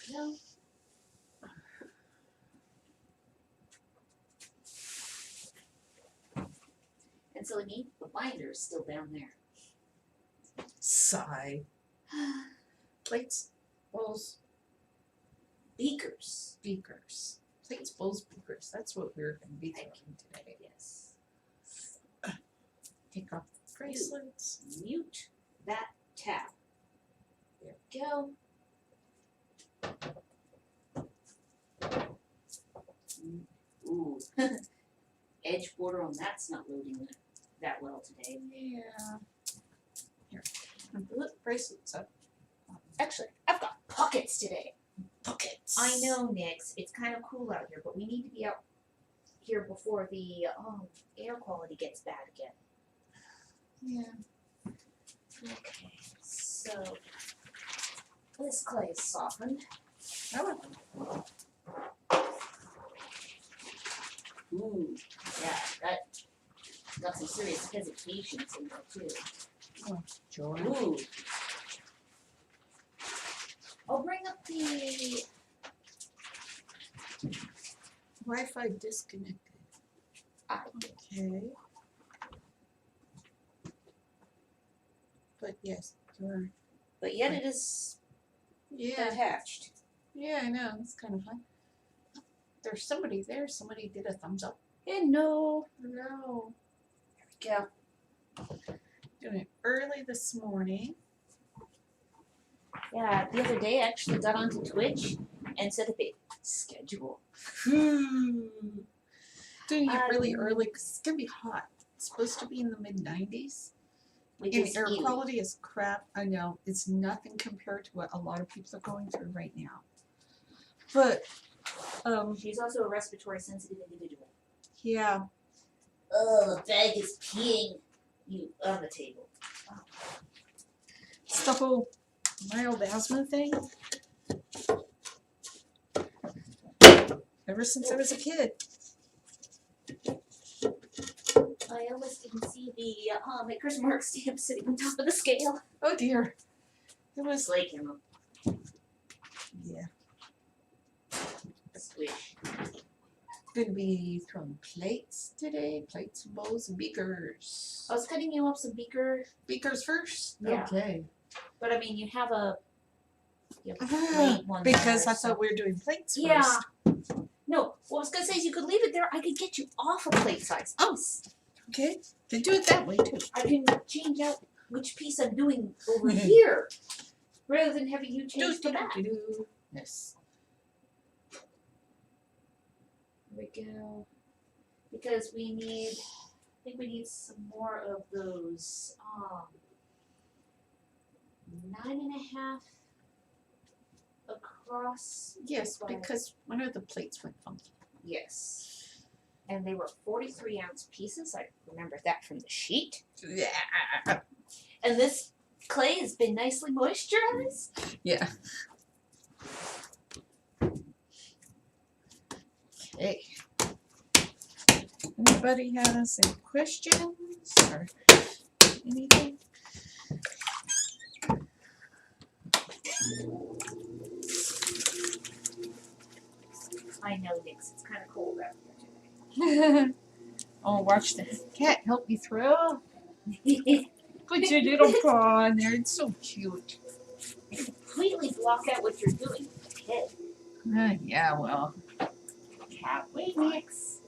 we go. And silly me, the binder's still down there. Sigh. Plates, bowls, Beakers. beakers. Plates, bowls, beakers. That's what we're going to be thinking today. Yes. Take off the bracelets. Mute that tab. There we go. Ooh. Edge border on that's not loading that well today. Yeah. Here. Put bracelets up. Actually, I've got pockets today. Pockets. I know, Nix. It's kind of cool out here, but we need to be out here before the air quality gets bad again. Yeah. Okay, so this clay is softened. Oh. Ooh, yeah, that got some serious hesitations in there too. Joy. Ooh. I'll bring up the Wi-Fi disconnected. Okay. But yes, you're. but yet it is Yeah. attached. Yeah, I know. It's kind of fun. There's somebody there. Somebody did a thumbs up. And no. No. There we go. Doing it early this morning. Yeah, the other day I actually got onto Twitch and set up a schedule. Doing it really early because it's going to be hot. It's supposed to be in the mid-90s. Which And is air ew. quality is crap. I know. It's nothing compared to what a lot of people are going through right now. But, She's also a respiratory sensitive individual. yeah. Oh, the bag is peeing you on the table. It's the whole mild asthma thing. Ever since I was a kid. I almost didn't see the Maker's Mark stamp sitting on top of the scale. Oh dear. It was It's like him. yeah. Squish. Going to be throwing plates today. Plates, bowls, and beakers. I was cutting you up some beaker, Beakers first? Yeah. Okay. but I mean, you have a plate one Because there, I thought we were doing plates Yeah. first. No, what I was gonna say is you could leave it there. I could get you off a plate size piece. Okay. Then do it that way too. I can change out which piece I'm doing over here, rather than having you change the back. Yes. There we go. Because we need, I think we need some more of those 9.5 across. Yes, But- because one of the plates went funky. Yes. And they were 43-ounce pieces. I remember that from the sheet. Yeah. And this clay has been nicely moisturized. Yeah. Okay. Anybody has any questions or anything? I know, Nix. It's kind of cold out here Oh, watch the cat help me throw. today. Put your little paw on there. It's so cute. Completely block out what you're doing with the head. Yeah, well. Cat, wait, Nix.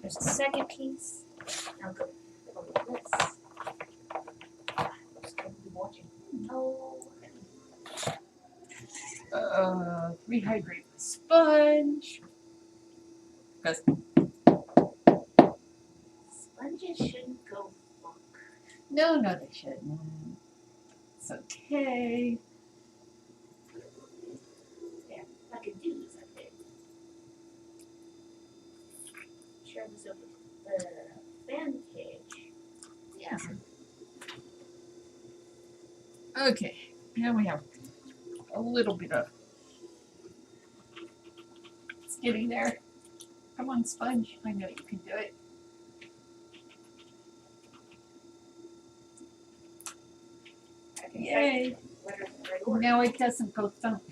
There's a second piece. Now go with this. Just gonna be watching. Oh. Rehydrate the sponge. Because Sponges shouldn't go funk. no, they shouldn't. It's okay. Yeah, I could do this, I think. Share this over. the fan cage. Yeah. Okay, now we have a little bit of. It's getting there. Come on, Sponge. I know you can do it. I can Yay! type letters in the right order. Now it doesn't go thump.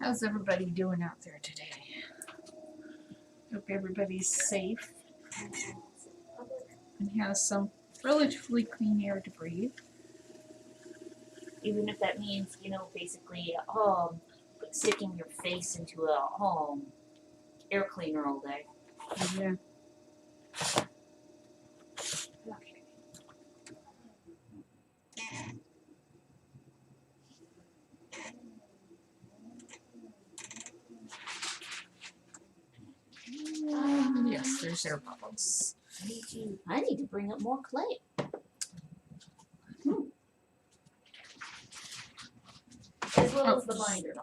How's everybody doing out there today? Hope everybody's safe and has some relatively clean air to breathe. Even if that means, basically, sticking your face into a air cleaner all day. Yeah. Okay. Yes, there's air bubbles. I need to bring up more clay. As well as the binder.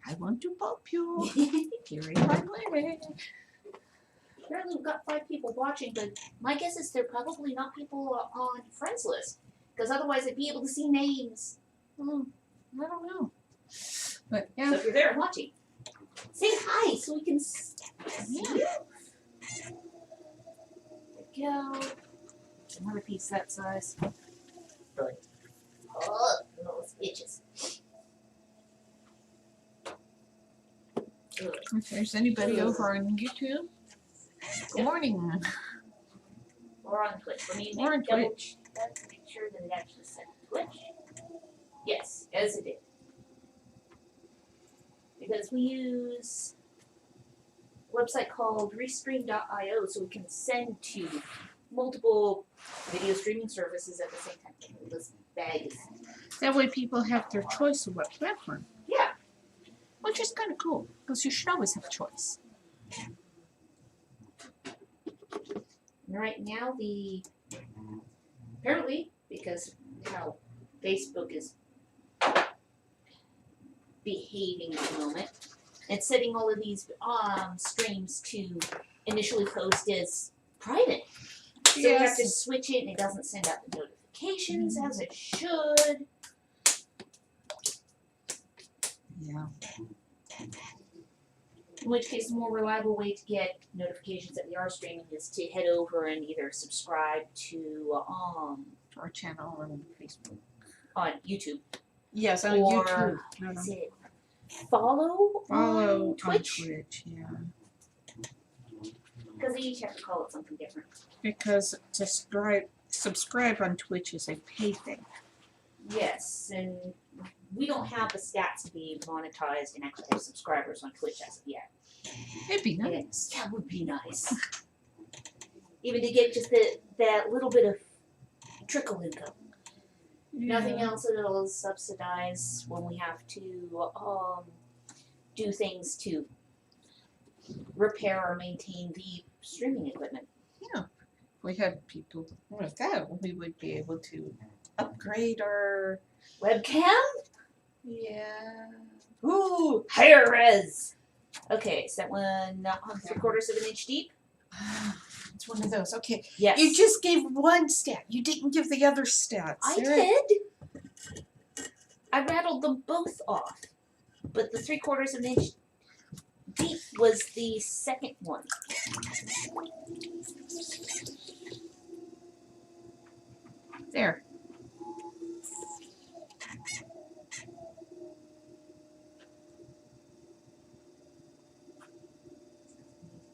I want to pop you. You're in my way. Apparently we've got 5 people watching, but my guess is they're probably not people on friends list. Because otherwise I'd be able to see names. I don't know. But So yeah, if you're there and watching, say hi so we can see you. There we go. Another piece that size. Good. Oh, those itches. Good. if there's anybody over on YouTube, good morning. Or on Twitch. Let me Or on double Twitch. check to make sure that it actually said Twitch. Yes, as it did. Because we use a website called Restream.io so we can send to multiple video streaming services at the same time. This bag is. That way people have their choice of what platform. Yeah. Which is kind of cool, because you should always have a choice. And right now, apparently, because how Facebook is behaving at the moment, and setting all of these streams to initially post as private. So you have to switch it and it doesn't send out the notifications as it should. Yeah. In which case, the more reliable way to get notifications that we are streaming is to head over and either subscribe to Our channel on Facebook. on YouTube. Yes, on Or YouTube. Not is on it follow on Twitch? On Twitch, yeah. Because they each have to call it something different. Because to subscribe on Twitch is a pay thing. Yes, and we don't have the stats to be monetized and actually have subscribers on Twitch as of yet. It'd be nice. That would be nice. Even to get just that little bit of trickle income. Yeah. Nothing else that'll subsidize when we have to do things to repair or maintain the streaming equipment. Yeah. If we had people with that, we would be able to upgrade our. Webcam? Yeah. Ooh, higher res. Okay, is that one not on 3/4 of an inch deep? It's one of those. Okay. Yes. You just gave one stat. You didn't give the other stats. I did. I rattled them both off. But the 3/4 of an inch deep was the second one. There.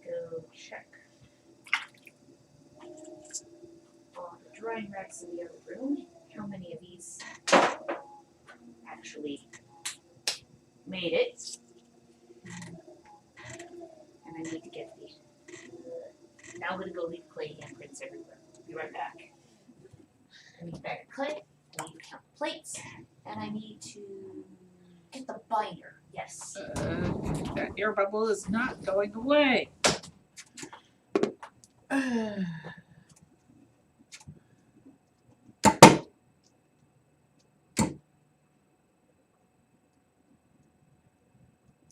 Go check on the drying racks in the other room how many of these actually made it. And I need to get now I'm going to go leave clay handprints everywhere. Be right back. I need a bag of clay, I need to count the plates, and I need to get the binder. Yes. That air bubble is not going away.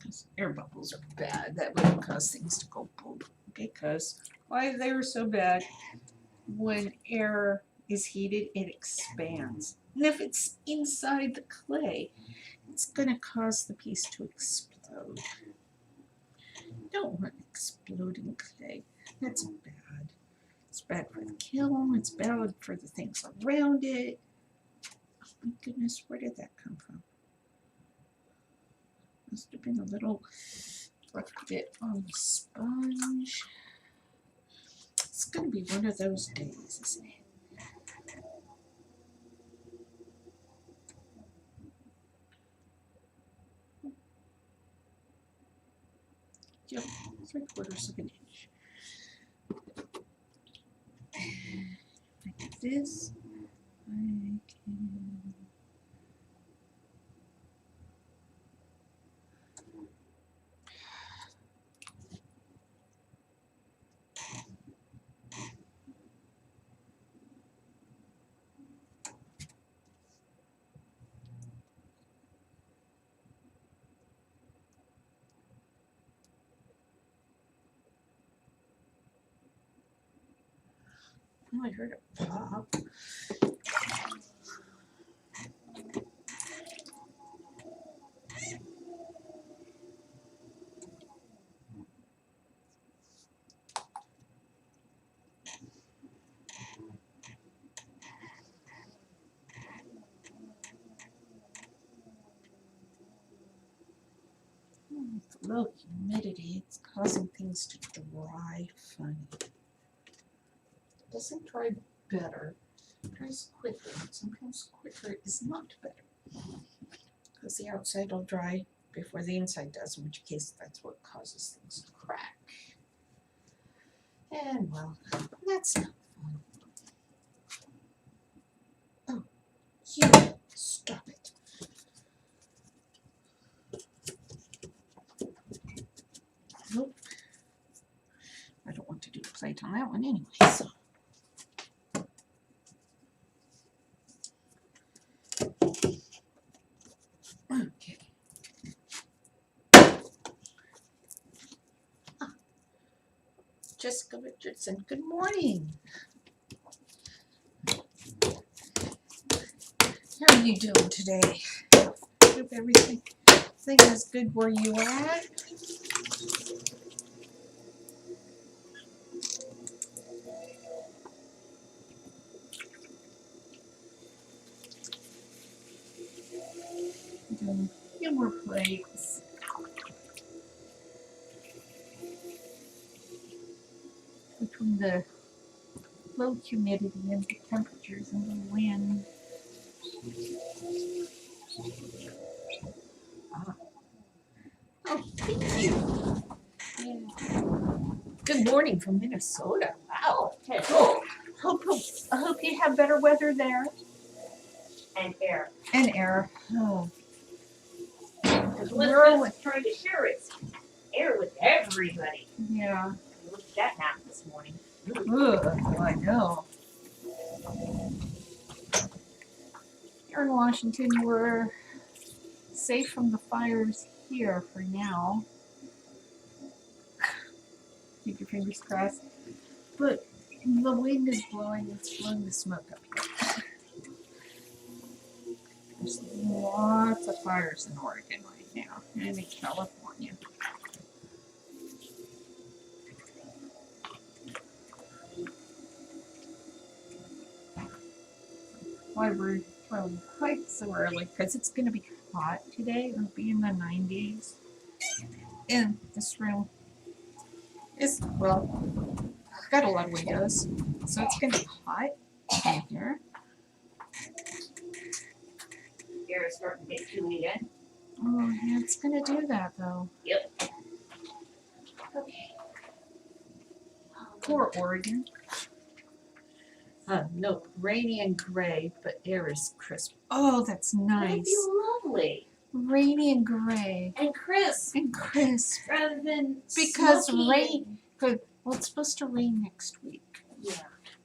Those air bubbles are bad. That would cause things to go boom. Because why they were so bad? When air is heated, it expands. And if it's inside the clay, it's going to cause the piece to explode. You don't want exploding clay. That's bad. It's bad for the kiln. It's bad for the things around it. Oh my goodness, where did that come from? Must have been a little rough bit on the sponge. It's going to be one of those days, isn't it? Yep, 3/4 of an inch. Like this, I can. Oh, I heard it pop. With low humidity, it's causing things to dry funny. It doesn't dry better. It dries quicker. Sometimes quicker is not better. Because the outside will dry before the inside does, in which case that's what causes things to crack. And well, that's not fun. Oh, you stop it. Nope. I don't want to do a plate on that one anyway, so. Okay. Jessica Richardson, good morning. How are you doing today? Hope everything is good where you are at. Doing a few more plates. Between the low humidity and the temperatures and the wind. Oh, thank you. Yeah. Good morning from Minnesota. Wow. Hello. I hope you have better weather there. And air. And air. Oh. Because We're Elizabeth's trying to share its air with everybody. Yeah. Look at that map this morning. Ugh, I know. Here in Washington, we're safe from the fires here for now. Keep your fingers crossed. But the wind is blowing, it's blowing the smoke up here. There's lots of fires in Oregon right now, and in California. Why we're throwing quite so early, because it's going to be hot today. It'll be in the 90s. And this room is, well, got a lot of windows, so it's going to be hot in here. Air is starting to get humid again. Oh, yeah, it's going to do that, though. Yep. Okay. Poor Oregon. No, rainy and gray, but air is crisp. Oh, that's That'd nice. be lovely. rainy and gray and crisp and crisp. rather than Because smoky. rain. Good. Well, it's supposed to rain next week, Yeah,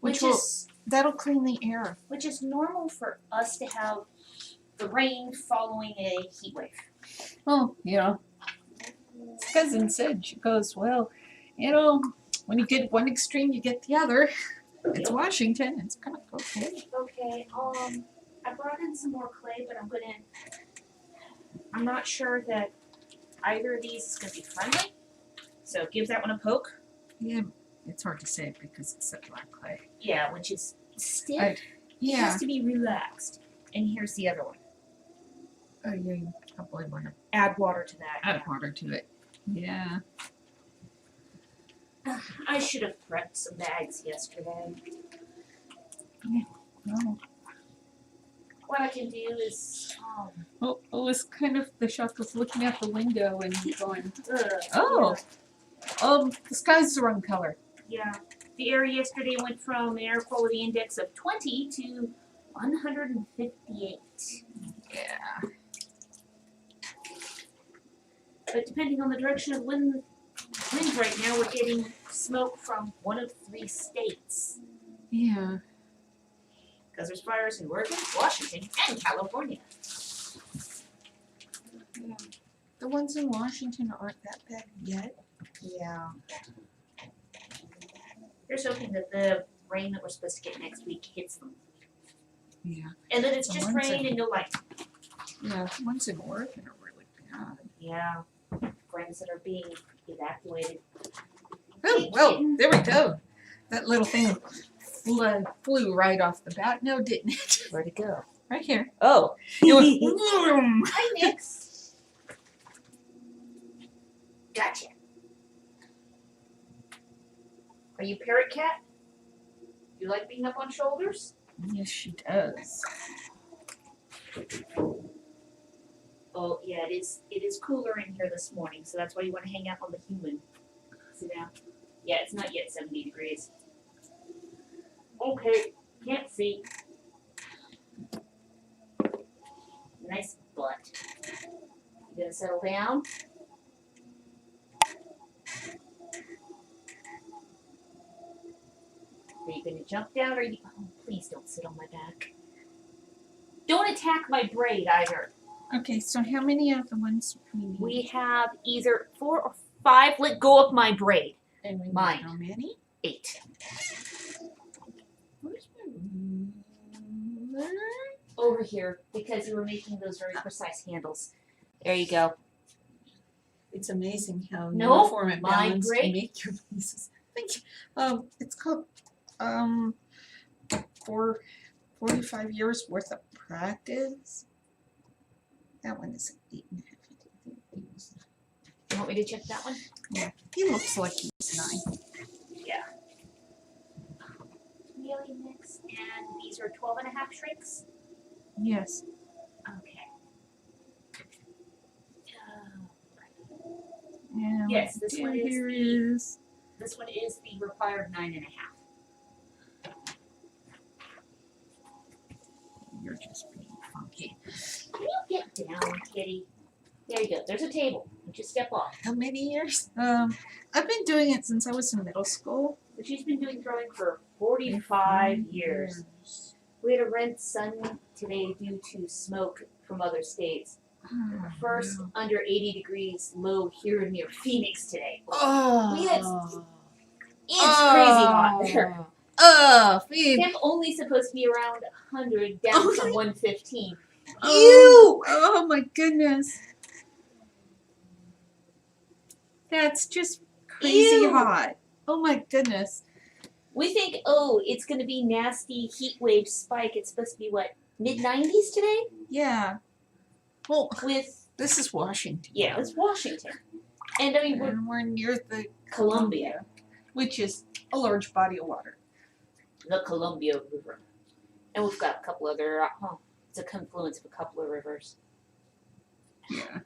which which will is that'll clean the air. which is normal for us to have the rain following a heat wave. Oh, yeah. His cousin said, she goes, well, you know, when you get one extreme, you get the other. It's Washington. It's kind of okay. Okay, I brought in some more clay, but I'm not sure that either of these is gonna be friendly. So give that one a poke. Yeah, it's hard to say because it's such black clay. Yeah, which is stiff. It Yeah. has to be relaxed. And here's the other one. Oh, yeah, you probably want to Add water to that. add water to it. Yeah. I should have prepped some bags yesterday. Oh. What I can do is, Well, it was kind of the shock of looking out the window and going, oh, the sky's the wrong color. yeah. The air yesterday went from an air quality index of 20 to 158. Yeah. But depending on the direction of wind right now, we're getting smoke from one of 3 states. Yeah. Because there's fires in Oregon, Washington, and California. Yeah. The ones in Washington aren't that bad yet. Yeah. Here's hoping that the rain that we're supposed to get next week hits them. Yeah. And then it's The just ones rain in- and no light. Yeah. The ones in Oregon are really bad. Yeah. Friends that are being evacuated. Oh, well, there we go. That little thing flew right off the bat. No, didn't it? Where'd it go? Right here. Oh. It went vroom. Hi, Nix. Gotcha. Are you parrot cat? You like being up on shoulders? Yes, she does. Oh, yeah, it is cooler in here this morning, so that's why you want to hang out on the human. Sit down. Yeah, it's not yet 70 degrees. Okay, can't see. Nice butt. You gonna settle down? Are you gonna jump down or are you, oh, please don't sit on my back. Don't attack my braid either. Okay, so how many of the ones we need? We have either 4 or 5. Let go of my braid. And we need mine. how many? 8. Where's my ruler? Over here, because you were making those very precise handles. There you go. It's amazing how No, uniform and my balanced you break. make your pieces. Thank you. It's called 45 years worth of practice. That one is 8.5. You want me to check that one? He looks like he's 9. Really mixed. And these are 12.5 shrinks? Yes. Okay. Yeah. Yes, this one is here the- is. This one is the required 9.5. You're just being funky. Can you get down, kitty? There you go. There's a table. You just step off. How many years? I've been doing it since I was in middle school. But she's been doing throwing for 45 years. We had a red sun today due to smoke from other states. Oh, First wow. under 80 degrees low here near Phoenix today. Oh. We had- It's crazy hot there. Oh, Phoebe. Temp only supposed to be around 100, down Oh, from 115. Oh, oh my goodness. That's just crazy Ew. hot. Oh my goodness. We think, oh, it's going to be nasty heat wave spike. It's supposed to be what, mid-90s today? Yeah. Well, With, this is Washington. yeah, it's Washington. And I mean, we're And we're near the Columbia, which is a large body of water. the Columbia River. And we've got a couple other, it's a confluence of a couple of rivers. Yeah.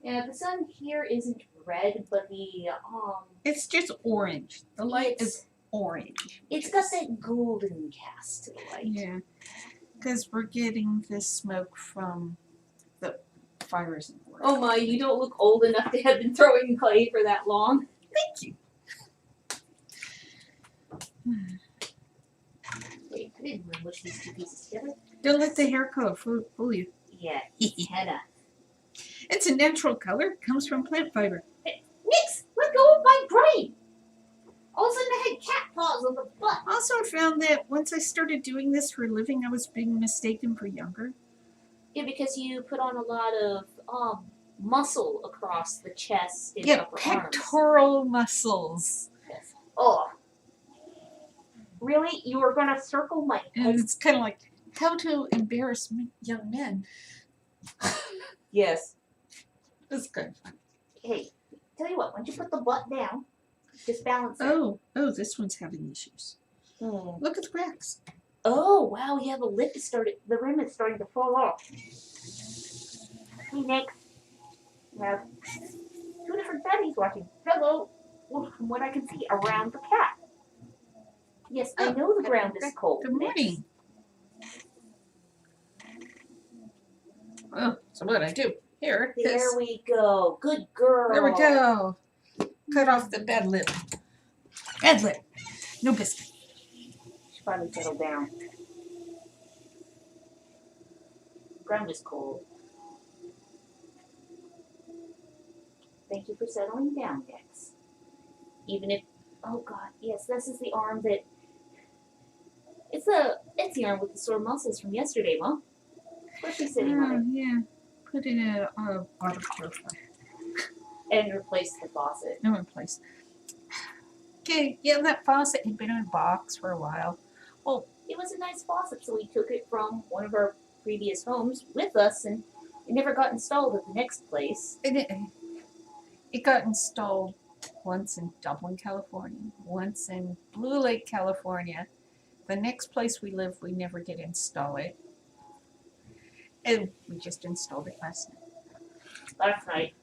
Yeah, the sun here isn't red, but the, It's just orange. The light it's- is orange. it's got that golden cast to the light. Yeah. Because we're getting this smoke from the fires in the world. Oh my, you don't look old enough to have been throwing clay for that long. Thank you. Wait, I didn't really mush these two pieces together. Don't let the hair color fool you. Yeah, henna. It's a natural color. It comes from plant fiber. Nix, let go of my brain. All of a sudden I had cat paws on the butt. Also, I found that once I started doing this for a living, I was being mistaken for younger. Yeah, because you put on a lot of muscle across the chest and Yeah, upper arms. pectoral muscles. Yes. Oh. Really? You were gonna circle my And head? it's kind of like how to embarrass young men. Yes. It's kind of fun. Hey, tell you what, why don't you put the butt down? Just balance it. Oh, this one's having issues. Hmm. Look at the cracks. Oh, wow, yeah, the rim is starting to fall off. Hey, Nick. We have two different fatties watching. Hello. Well, from what I can see, around the cat. Yes, I know the ground is cold. Good morning. Oh, so what I do? Here, There we go. Good girl. there we go. Cut off the bad lip. Bad lip. No biscuit. She finally settled down. Ground is cold. Thank you for settling down, Dex. Even if, oh God, yes, this is the arm that, it's the arm with the sore muscles from yesterday, Mom. Where's she sitting on it? Yeah. Put in a water purifier. And replaced the faucet. No one place. Okay, yeah, that faucet had been in a box for a while. Well, It was a nice faucet, so we took it from one of our previous homes with us, and it never got installed at the next place. it got installed once in Dublin, California, once in Blue Lake, California. The next place we live, we never get install it. And we just installed it last night. Last night.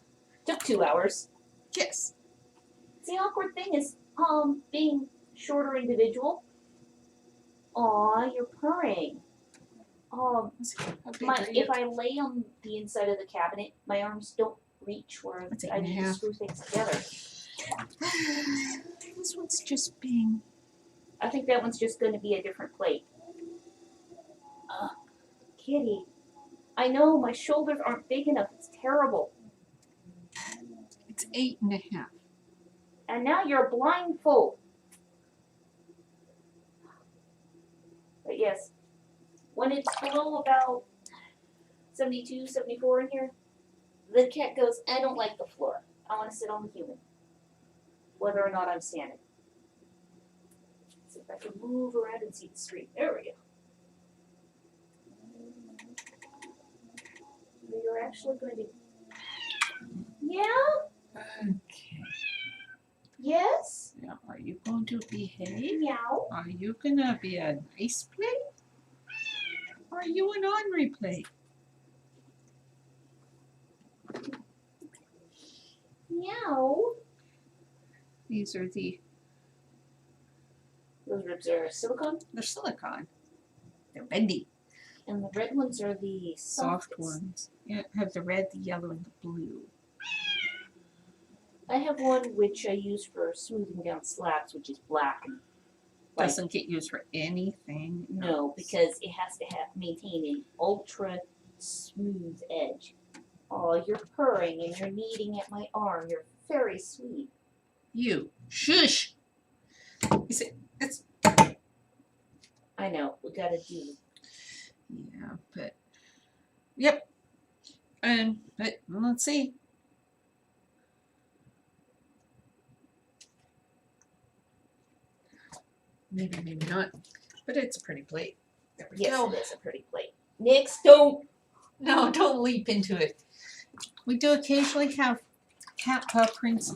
Took 2 hours. Yes. The awkward thing is, being shorter individual. Aw, you're purring. How big are you? If I lay on the inside of the cabinet, my arms don't reach where That's I need to 8.5. screw things together. This one's just being. I think that one's just going to be a different plate. Kitty, I know my shoulders aren't big enough. It's terrible. It's 8.5. And now you're blindfold. But yes, when it's below about 72, 74 in here, the cat goes, I don't like the floor. I want to sit on the human. Whether or not I'm standing. See if I can move around and see the street. There we go. You're actually going to... Yeah? Okay. Yes? Now, are you going to behave? Meow. Are you gonna be a nice play? Or are you an ornery play? Meow. These are Those ribs are silicone, they're silicone. They're bendy. and the red ones are the Soft softest. ones. Yeah, have the red, the yellow, and the blue. I have one which I use for smoothing down slabs, which is black. And white. Doesn't get used for anything. No, because it has to maintain an ultra smooth edge. Oh, you're purring and you're kneading at my arm. You're very sweet. You shush. You see, it's I know, we gotta do. yeah, but yep. And but let's see. Maybe, maybe not. But it's a pretty plate. There we Yes, go. it is a pretty plate. Nix, don't. No, don't leap into it. We do occasionally have cat paw prints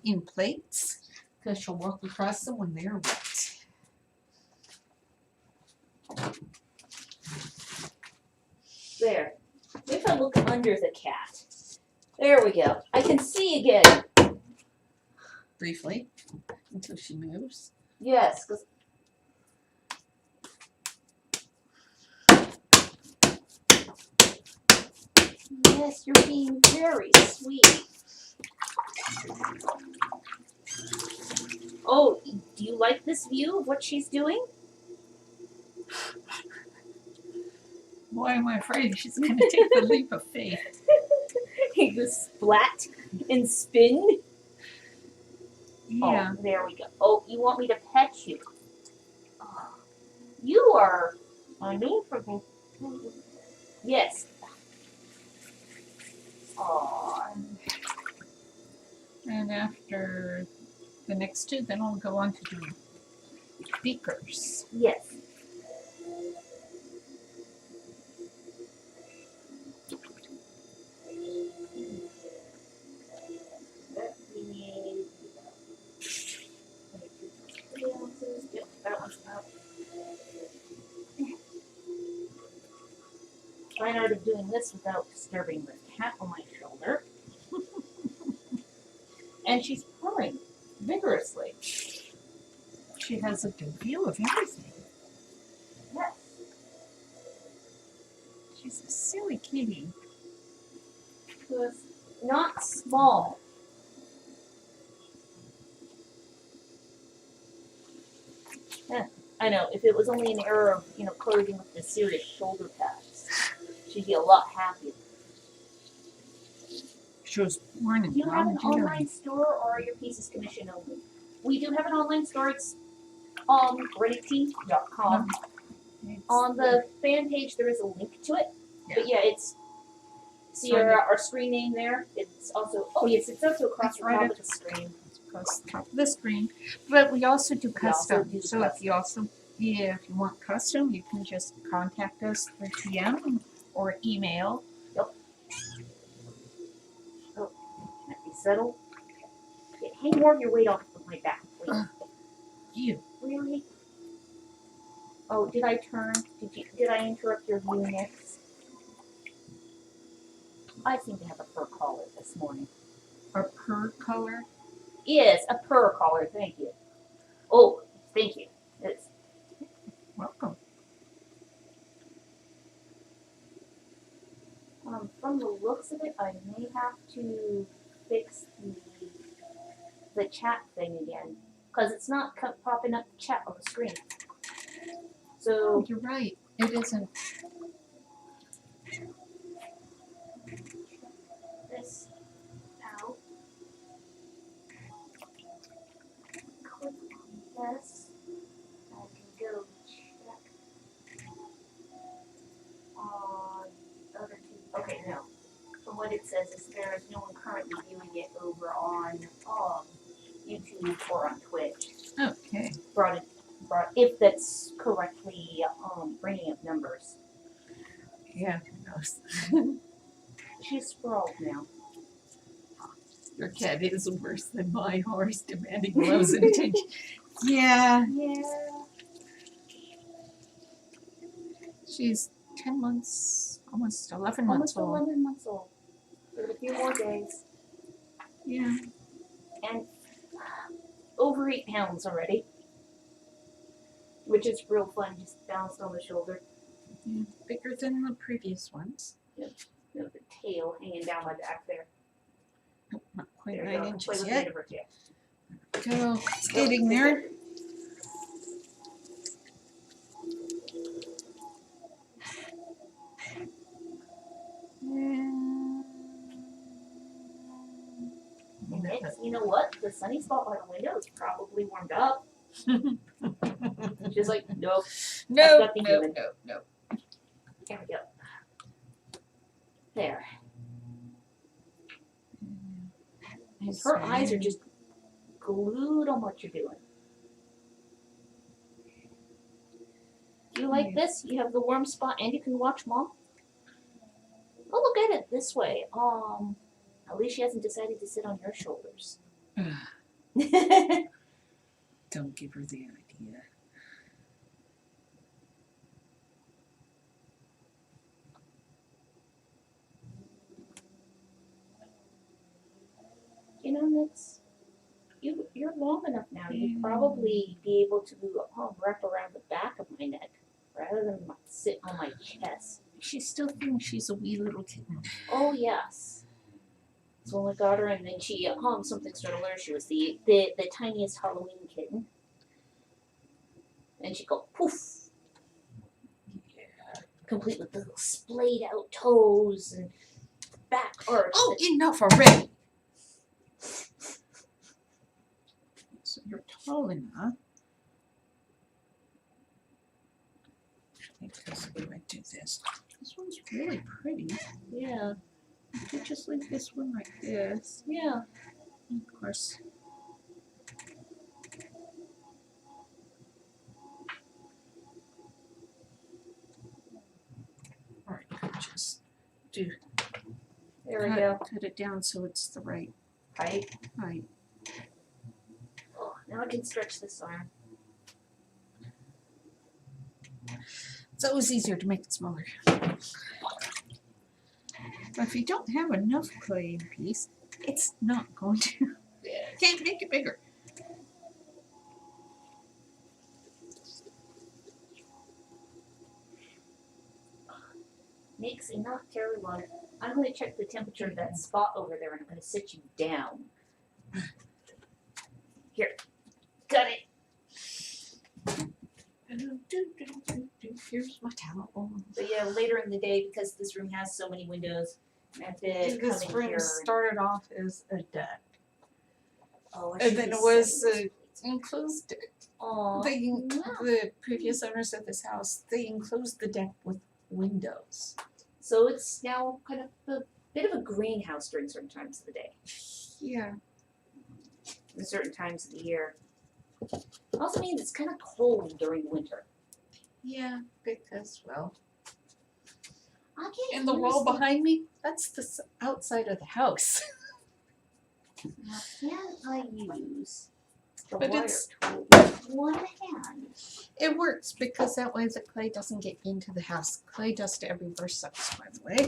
in plates because she'll walk across them when they're wet. There. If I look under the cat. There we go. I can see again. Briefly, until she moves. Yes, because Yes, you're being very sweet. Oh, do you like this view of what she's doing? Boy, am I afraid she's going to take the leap of faith. He goes splat and spin. Yeah. Oh, there we go. Oh, you want me to pet you? Oh, you are unforgiving. Yes. Oh, And after the next two, then I'll go on to do beakers. yes. That we need 3 ounces. Yep, that one's out. Trying out of doing this without disturbing the cat on my shoulder. And she's purring vigorously. She has a good view of everything. Yes. She's a silly kitty. She was not small. I know, if it was only an error of, clothing with the serious shoulder pads, she'd be a lot happier. She was born in Do you have an Nigeria. online store or are your pieces commission only? We do have an online store. It's readyteam.com. On the fan page, there is a link to it. Yeah. But yeah, it's see our screen name there. It's also it's also across It's the right top at- of the screen. Across the top of the screen. But we also do We also custom. do So if you if you want custom, you can just contact us through TM or email. Can it be settled? Okay, hang more of your weight off of my back, please. You. Really? Oh, did I turn? Did I interrupt your view next? I seem to have a fur collar this morning. A per color. Yes, a fur collar. Thank you. Oh, thank you. It's, Welcome. from the looks of it, I may have to fix the chat thing again because it's not popping up chat on the screen. So Oh, you're right. It isn't. this out. Click on this. I can go check on the other two. Okay, no. From what it says is there is no one currently viewing it over on YouTube or on Twitch. Okay. Brought if that's correctly bringing up numbers. Yeah. Who knows? She's sprawled now. Your cat is worse than my horse, demanding loves and attention. Yeah. Yeah. She's 10 months, almost 11 Almost months old. 11 months old. Give it a few more days. Yeah. And over 8 pounds already. Which is real fun, just bounced on the shoulder. Yeah. Bigger than the previous ones. The tail hanging down my back there. Not quite There you 9 go. inches Play with yet. the universe, yeah. So it's getting there. And it's, you know what? The sunny spot by the window is probably warmed up. She's like, nope. No, got the no, human. no, no. There we go. There. And her eyes are just glued on what you're doing. Do you like this? You have the warm spot and you can watch Mom? Oh, look at it this way. At least she hasn't decided to sit on your shoulders. Don't give her the idea. You know, you're long enough now. You'd probably be able to wrap around the back of my neck rather than sit on my chest. she still thinks she's a wee little kitten. Oh yes. So when we got her, and then she something started learning she was the tiniest Halloween kitten, and she'd go poof, complete with the little splayed out toes and back arch. Oh, enough already. So you're tall enough. Because we might do this. This one's really pretty. Yeah, You could just leave this one like this. yeah. And of course. Alright, just do There we go. cut it down so it's the right Height. height. Oh, now I can stretch this arm. It's always easier to make it smaller. But if you don't have enough clay in a piece, it's not going to. Yeah. Can't make it bigger. Makes a not terrible one. I'm going to check the temperature of that spot over there, and I'm going to sit you down. Here, got it. Here's my towel. But yeah, later in the day, because this room has so many windows, I have to come This in room here. started off as a deck, Oh, and then it was enclosed deck. Oh, The previous owners of this house, they enclosed the deck with windows. so it's now kind of a bit of a greenhouse during certain times of the day, Yeah. and certain times of the year. Also means it's kind of cold during the winter. Yeah, because, well. I can't. And the wall behind me, that's the outside of the house. Now, can I use the But wire it's- tool with one hand? It works because that way the clay doesn't get into the house. Clay dust everywhere sucks, by the way.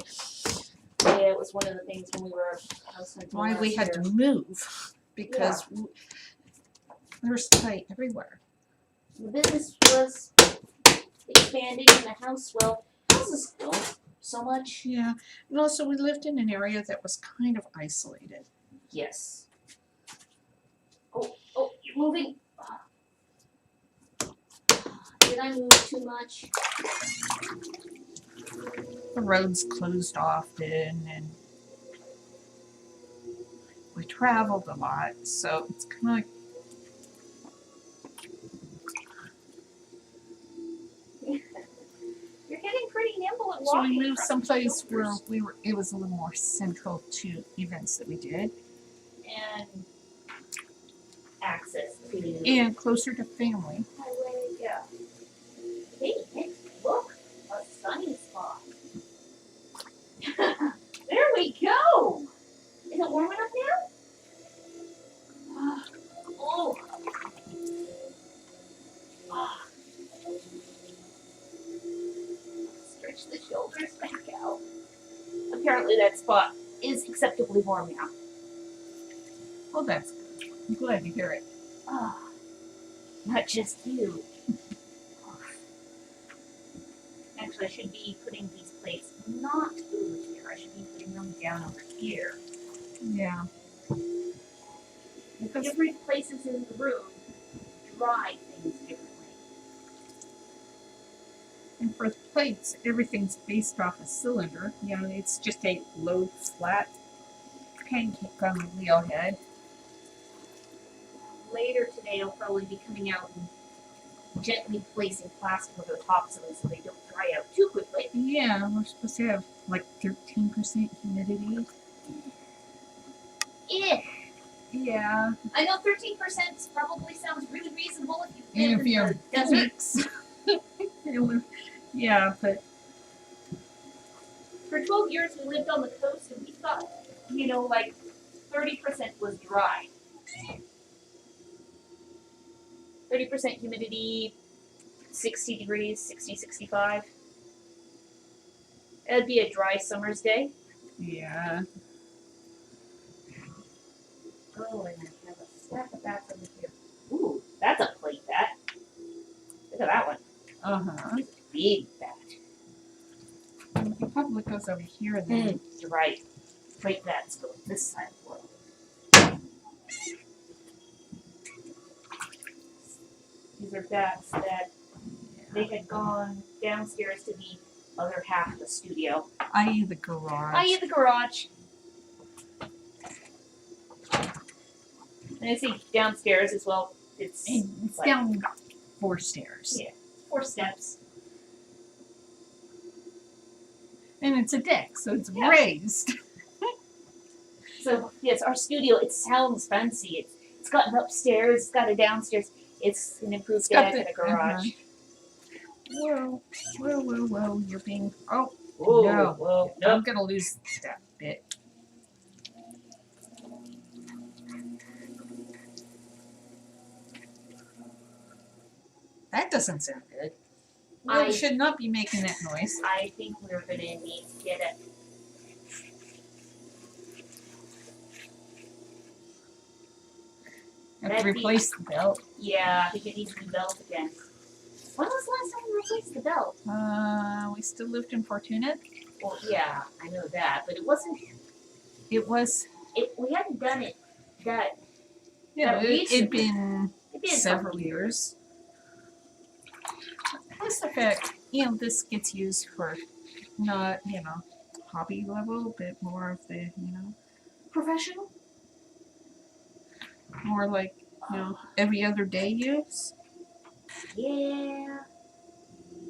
Yeah, it was one of the things when we were house hunting Why we last had year. to move because there's clay everywhere. The business was expanding in the house. Well, houses don't so much. Yeah, and also we lived in an area that was kind of isolated. Yes. Oh, you're moving. Did I move too much? The roads closed often and we traveled a lot, so it's kind of like You're getting pretty nimble at so walking. we moved across someplace the where shoulders. it was a little more central to events that we did And access to and closer to family. highway. Yeah. Hey, Nick, look, a sunny spot. There we go. Is it warm enough now? Oh. Ah. Stretch the shoulders back out. Apparently that spot is acceptably warm now. Oh, that's good. I'm glad to hear it. Ah, not just you. Actually, I should be putting these plates not over here. I should be putting them down over here. Yeah. Different places in the room dry things differently. And for the plates, everything's based off a cylinder. You know, it's just a low, flat pancake on the wheel head. Later today, I'll probably be coming out and gently placing plastic over the tops of them so they don't dry out too quickly. Yeah, we're supposed to have like 13% humidity. Eh, Yeah. I know 13% probably sounds really reasonable if you And live if in you're the desert. yeah, but For 12 years, we lived on the coast and we thought, like 30% was dry. 30% humidity, 60 degrees, 60, 65. That'd be a dry summer's day. yeah. Oh, and I have a stack of bats over here. Ooh, that's a plate bat. Look at that one. Uh-huh. Big bat. It probably goes over here then. You're right. Great vets go this side of the world. These are bats that they had gone downstairs to the other half of the studio, I.e. the garage. i.e. the garage. And I say downstairs as well. It's It's like down 4 stairs. Yeah. 4 steps. And it's a deck, so it's Yeah. raised. So yes, our studio, it sounds fancy. It's got an upstairs, it's got a downstairs, it's an improved got deck and a garage. Whoa, whoa, whoa, whoa, you're being, oh, Whoa, no. whoa, I'm nope. gonna lose that bit. That doesn't sound good. I- We should not be making that noise. I think we're gonna need to get it. Have to That'd be- replace the belt. Yeah, I think it needs to be built again. When was the last time we replaced the belt? We still lived in Fortuna. Well, yeah, I know that, but it wasn't. It was, We hadn't done it that. yeah, That it'd been It did several years. Plus the fact, this gets used for not, hobby level, but more of the, Professional. more like, every other day use. Yeah.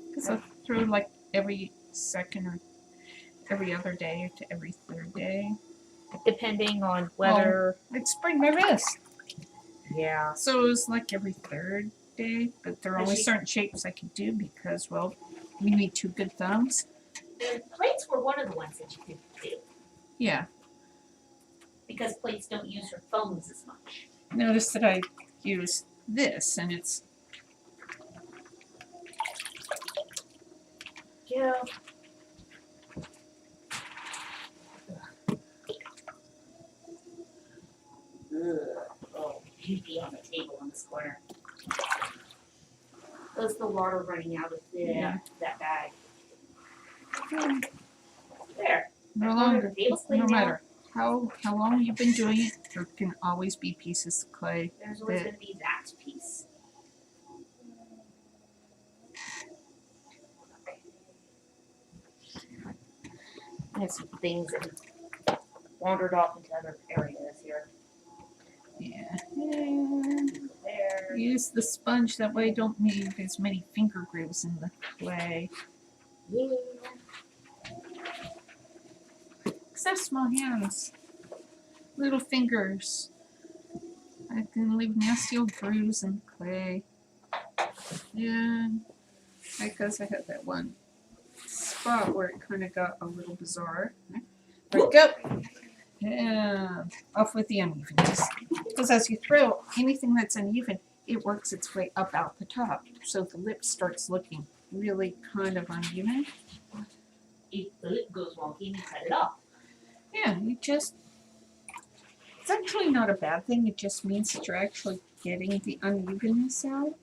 Because I throw like every second or every other day to every third day. Depending on whether. I'd sprain my wrist. Yeah. So it was like every third day, but there are only Actually- certain shapes I could do because, well, we need 2 good thumbs. The plates were one of the ones that you could do Yeah. because plates don't use your thumbs as much. Notice that I use this and it's Yeah. Oh, you'd be on the table in this corner. That's the water running out of Yeah. that bag. There. no That corner of longer, the table's clean no now. matter how long you've been doing it, there can always be pieces of clay. There's always that- going to be that piece. I have some things that have wandered off into other areas here. Yeah. And There. use the sponge, that way don't leave as many finger grooves in the clay. Yeah. Because I have small hands. Little fingers. I can leave nasty old grooves in the clay. And because I had that one spot where it kind of got a little bizarre. There we go. And off with the unevenness. Because as you throw anything that's uneven, it works its way up out the top. So the lip starts looking really kind of uneven. If the lip goes wonky, you cut it off. Yeah, it's actually not a bad thing. It just means that you're actually getting the unevenness out.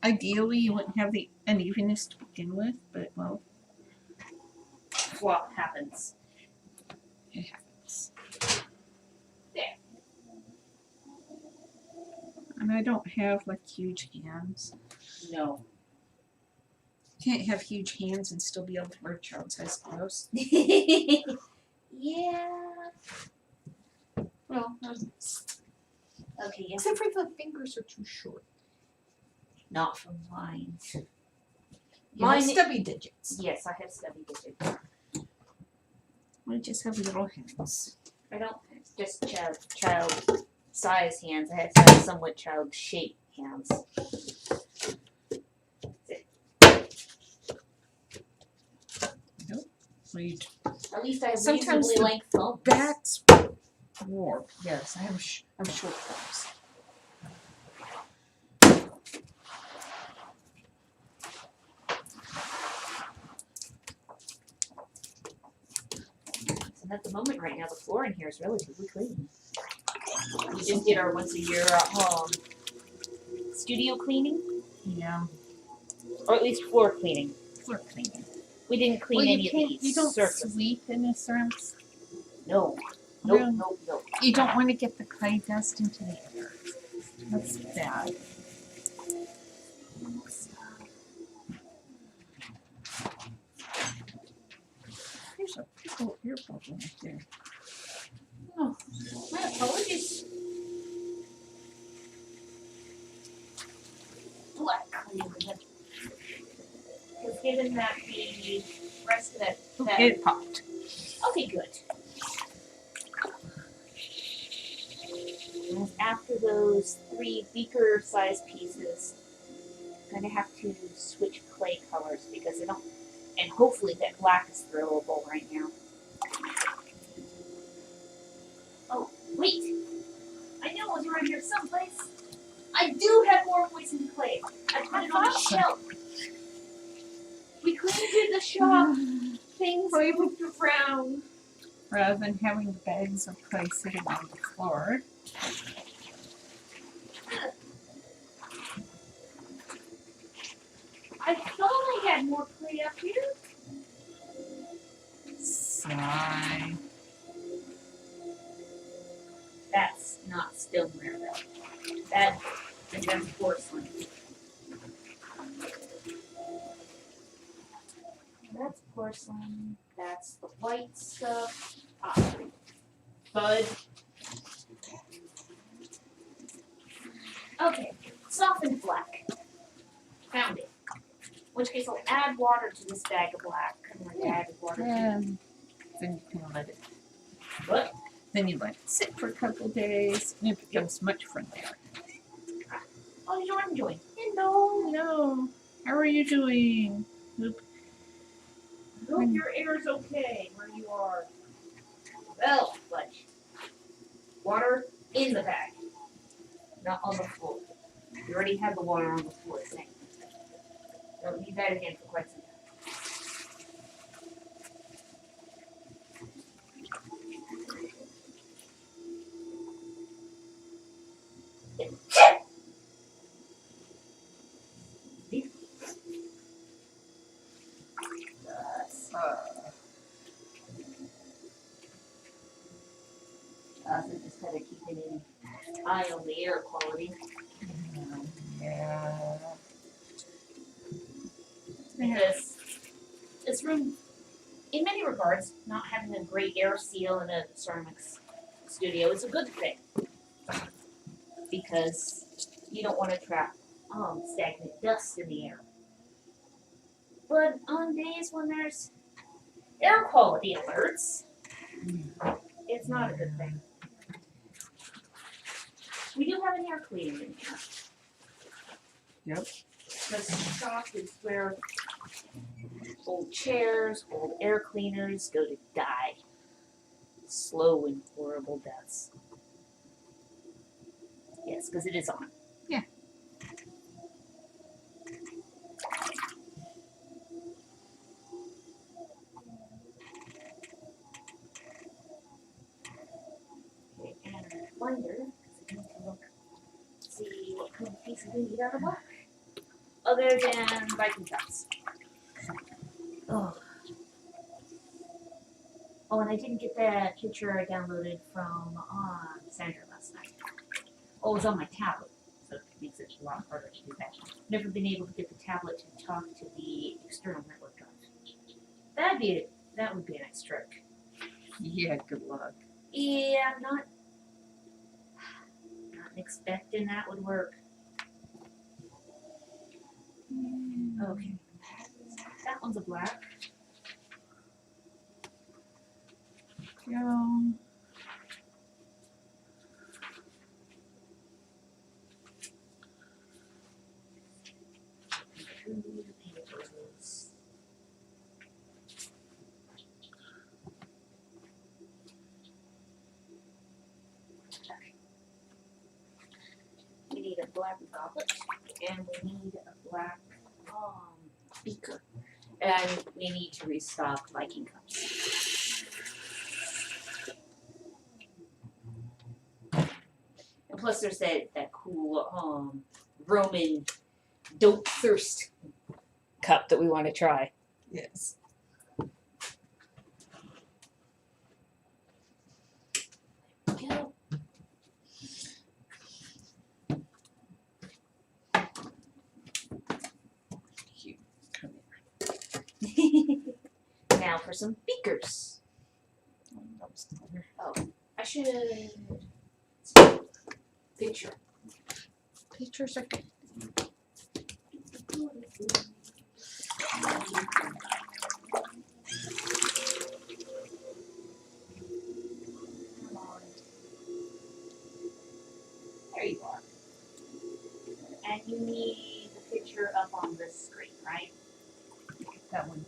Ideally, you wouldn't have the unevenness to begin with, but well, What happens? it happens. There. And I don't have like huge hands. No. Can't have huge hands and still be able to wear child-sized clothes. Yeah. Well, Okay, yes. except for the fingers are too short. Not from mine. You have Mine- stubby digits. Yes, I have stubby digits. I just have little hands. I don't just child size hands. I have somewhat child shaped hands. Sweet. At least I have Sometimes reasonably the length thumbs. Bats warp. Yes, I'm short thumbs. And at the moment right now, the floor in here is relatively clean. We just did our once a year studio cleaning, Yeah, or at least floor cleaning. floor cleaning. We didn't clean Well, any you of can't. these You don't surfaces. sweep in a ceramics. No. Really? Nope. You don't want to get the clay dust into the air. That's bad. There's a big old air bubble right there. Oh, my apologies. Black clean. Because given that the rest of that It popped. okay, good. And after those 3 beaker-sized pieces, I'm gonna have to switch clay colors because I don't. And hopefully that black is throwable right now. Oh, wait! I know it was around here someplace. I do have more poison clay. I put it on a shelf. We cleaned the shop. Things moved around. Rather than having the bags of clay sitting on the floor. I thought I had more clay up here. Sigh. That's not stoneware though. That's porcelain. That's porcelain. That's the white stuff. Ah, bud. Okay, softened black. Found it. In which case I'll add water to this bag of black. And like added water. And then you can let it. What? Then you let it sit for a couple of days, and it becomes much friendlier. Oh, you know what I'm doing? No. How are you doing? Hope your air's okay where you are. Well, Fletch. Water in the bag. Not on the floor. You already had the water on the floor, same. Don't need that again for quite some time. So just kind of keeping an eye on the air quality. Yeah. Because this room, in many regards, not having a great air seal in a ceramics studio is a good thing. Because you don't want to trap stagnant dust in the air. But on days when there's air quality alerts, it's not a good thing. We do have an air cleaner in here. Yep. Because the shop is where old chairs, old air cleaners go to die. Slow and horrible deaths. Yes, because it is on. Yeah. Okay, and a binder, because I need to look, see what kind of pieces we need out of the book. Other than Viking cups. Oh. Oh, and I didn't get that picture I downloaded from Sandra last night. Oh, it was on my tablet, so it makes it a lot harder to do that. Never been able to get the tablet to talk to the external network drive. That would be a nice trick. Yeah, good luck. Yeah, I'm not expecting that would work. Okay. That one's a black. Go. We need a black goblet, and we need a black beaker, and we need to restock Viking cups. And plus, there's that cool Roman don't thirst cup that we want to try. Yes. for some beakers. Oh, I should picture. Pictures are good. There you are. And you need the picture up on this screen, right? That one.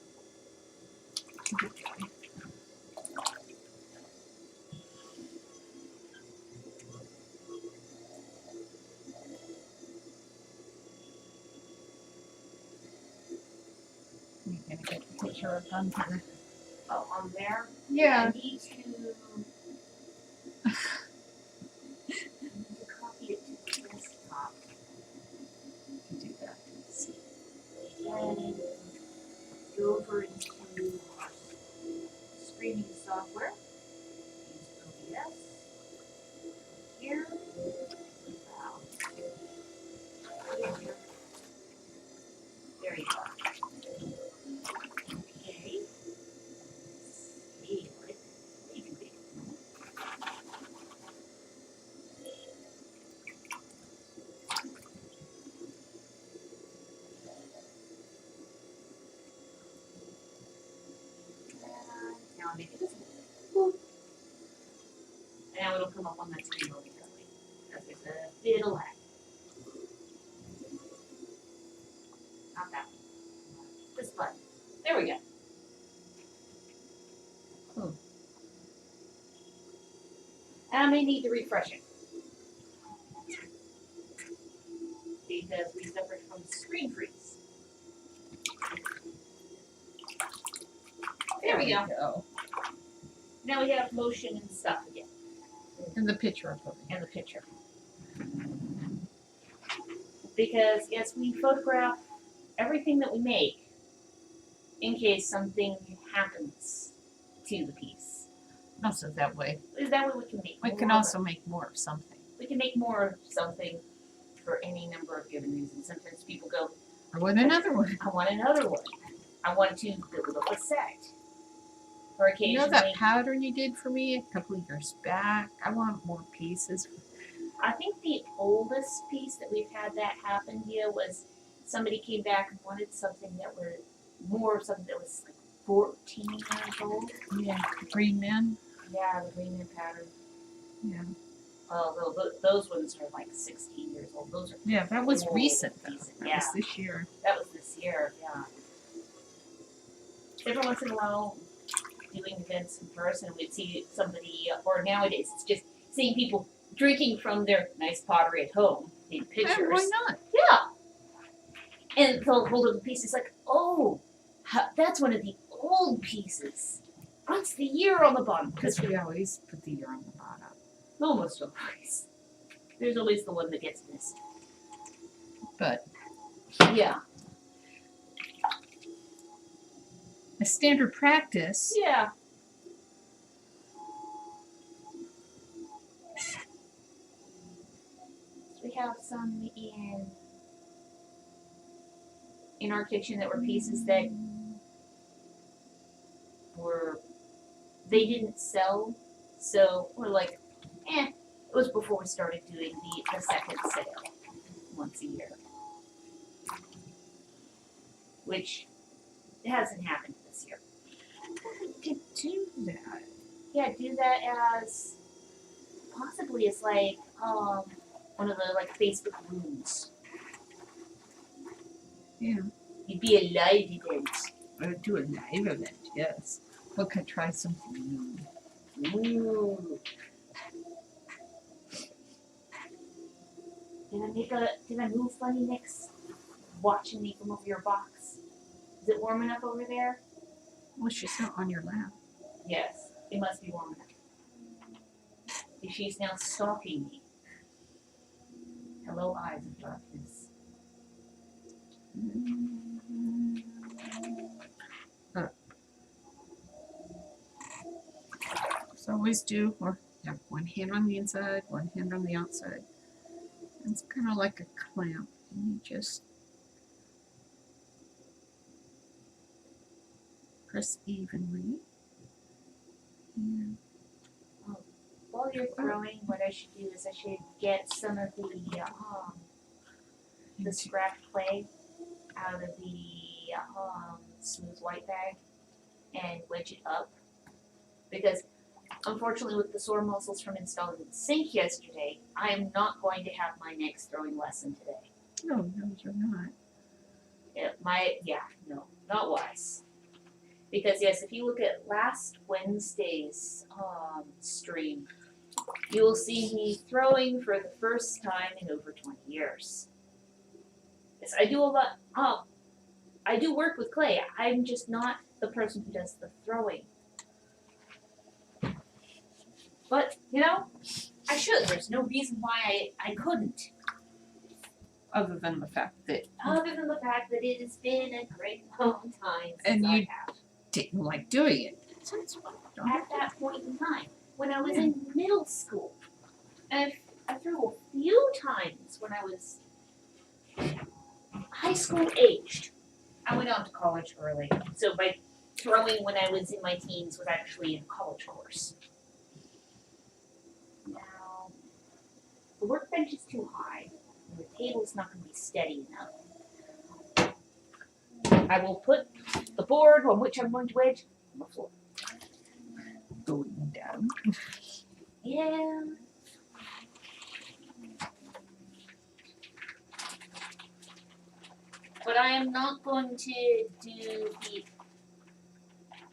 You're gonna get the picture up on here. Oh, on there? Yeah. I need to copy it to the desktop. To do that. And go over into our streaming software. Use OBS. Here. Wow. Here. There you are. Okay. Save it. Save it. Now I'll make it visible. Boop. And now it'll come up on that screen momentarily. Because there's a bit of lag. Not that one. This button. There we go. Cool. And I may need to refresh it. Because we suffered from screen freeze. There we go. Now we have motion and stuff again. And the picture of it. And the picture. Because yes, we photograph everything that we make in case something happens to the piece. Also that way. Is that way we can make We more can of also make more of something. it. We can make more of something for any number of given reasons. Sometimes people go, I want another one. I want another one. I want to build up a set. Or occasionally, You know that pattern you did for me a couple of years back? I want more pieces. I think the oldest piece that we've had that happen here was somebody came back and wanted something that was more of something that was like 14 years old. Yeah. Green Men. Yeah, the Green Man pattern. Yeah. Although those ones are like 16 years old. Those are Yeah, that was old recent though. pieces. That Yeah, was this year. that was this year. Yeah. Every once in a while, doing events in person, we'd see somebody, or nowadays it's just seeing people drinking from their nice pottery at home in pictures. Yeah, why not? Yeah. And they'll hold up the piece. It's like, oh, that's one of the old pieces. What's the year on the bottom? Because we always put the year on the bottom. Almost always. There's always the one that gets missed. But Yeah. a standard practice. Yeah. So we have some in our kitchen that were pieces that were they didn't sell, so we're like, it was before we started doing the second sale once a year. Which hasn't happened this year. To do that. Yeah, do that as possibly as like one of the like Facebook rooms. Yeah. You'd be a live event. Or do a live event, yes. We could try something new. Ooh. Did I move funny next watching me from over your box? Is it warm enough over there? Well, she's not on your lap. Yes, it must be warm enough. She's now stalking me. Hello, eyes of darkness. So always do, or have one hand on the inside, one hand on the outside. And it's kind of like a clamp, and you just press evenly. And While you're throwing, what I should do is I should get some of the scrap clay out of the smooth white bag and wedge it up. Because unfortunately with the sore muscles from installing the sink yesterday, I am not going to have my next throwing lesson today. no, you're not. No, not wise. Because yes, if you look at last Wednesday's stream, you will see me throwing for the first time in over 20 years. Yes, I do a lot. I do work with clay. I'm just not the person who does the throwing. But I should. There's no reason why I couldn't. Other than the fact that Other than the fact that it has been a great long time since And I you- have. didn't like doing it. Since when? At that point in time, when I was in middle school. And I threw a few times when I was high school aged. I went on to college early. So by throwing when I was in my teens was actually in a college course. Now, the workbench is too high. And the table's not going to be steady enough. I will put the board on which I'm going to wedge on the floor. Going down. Yeah. But I am not going to do the.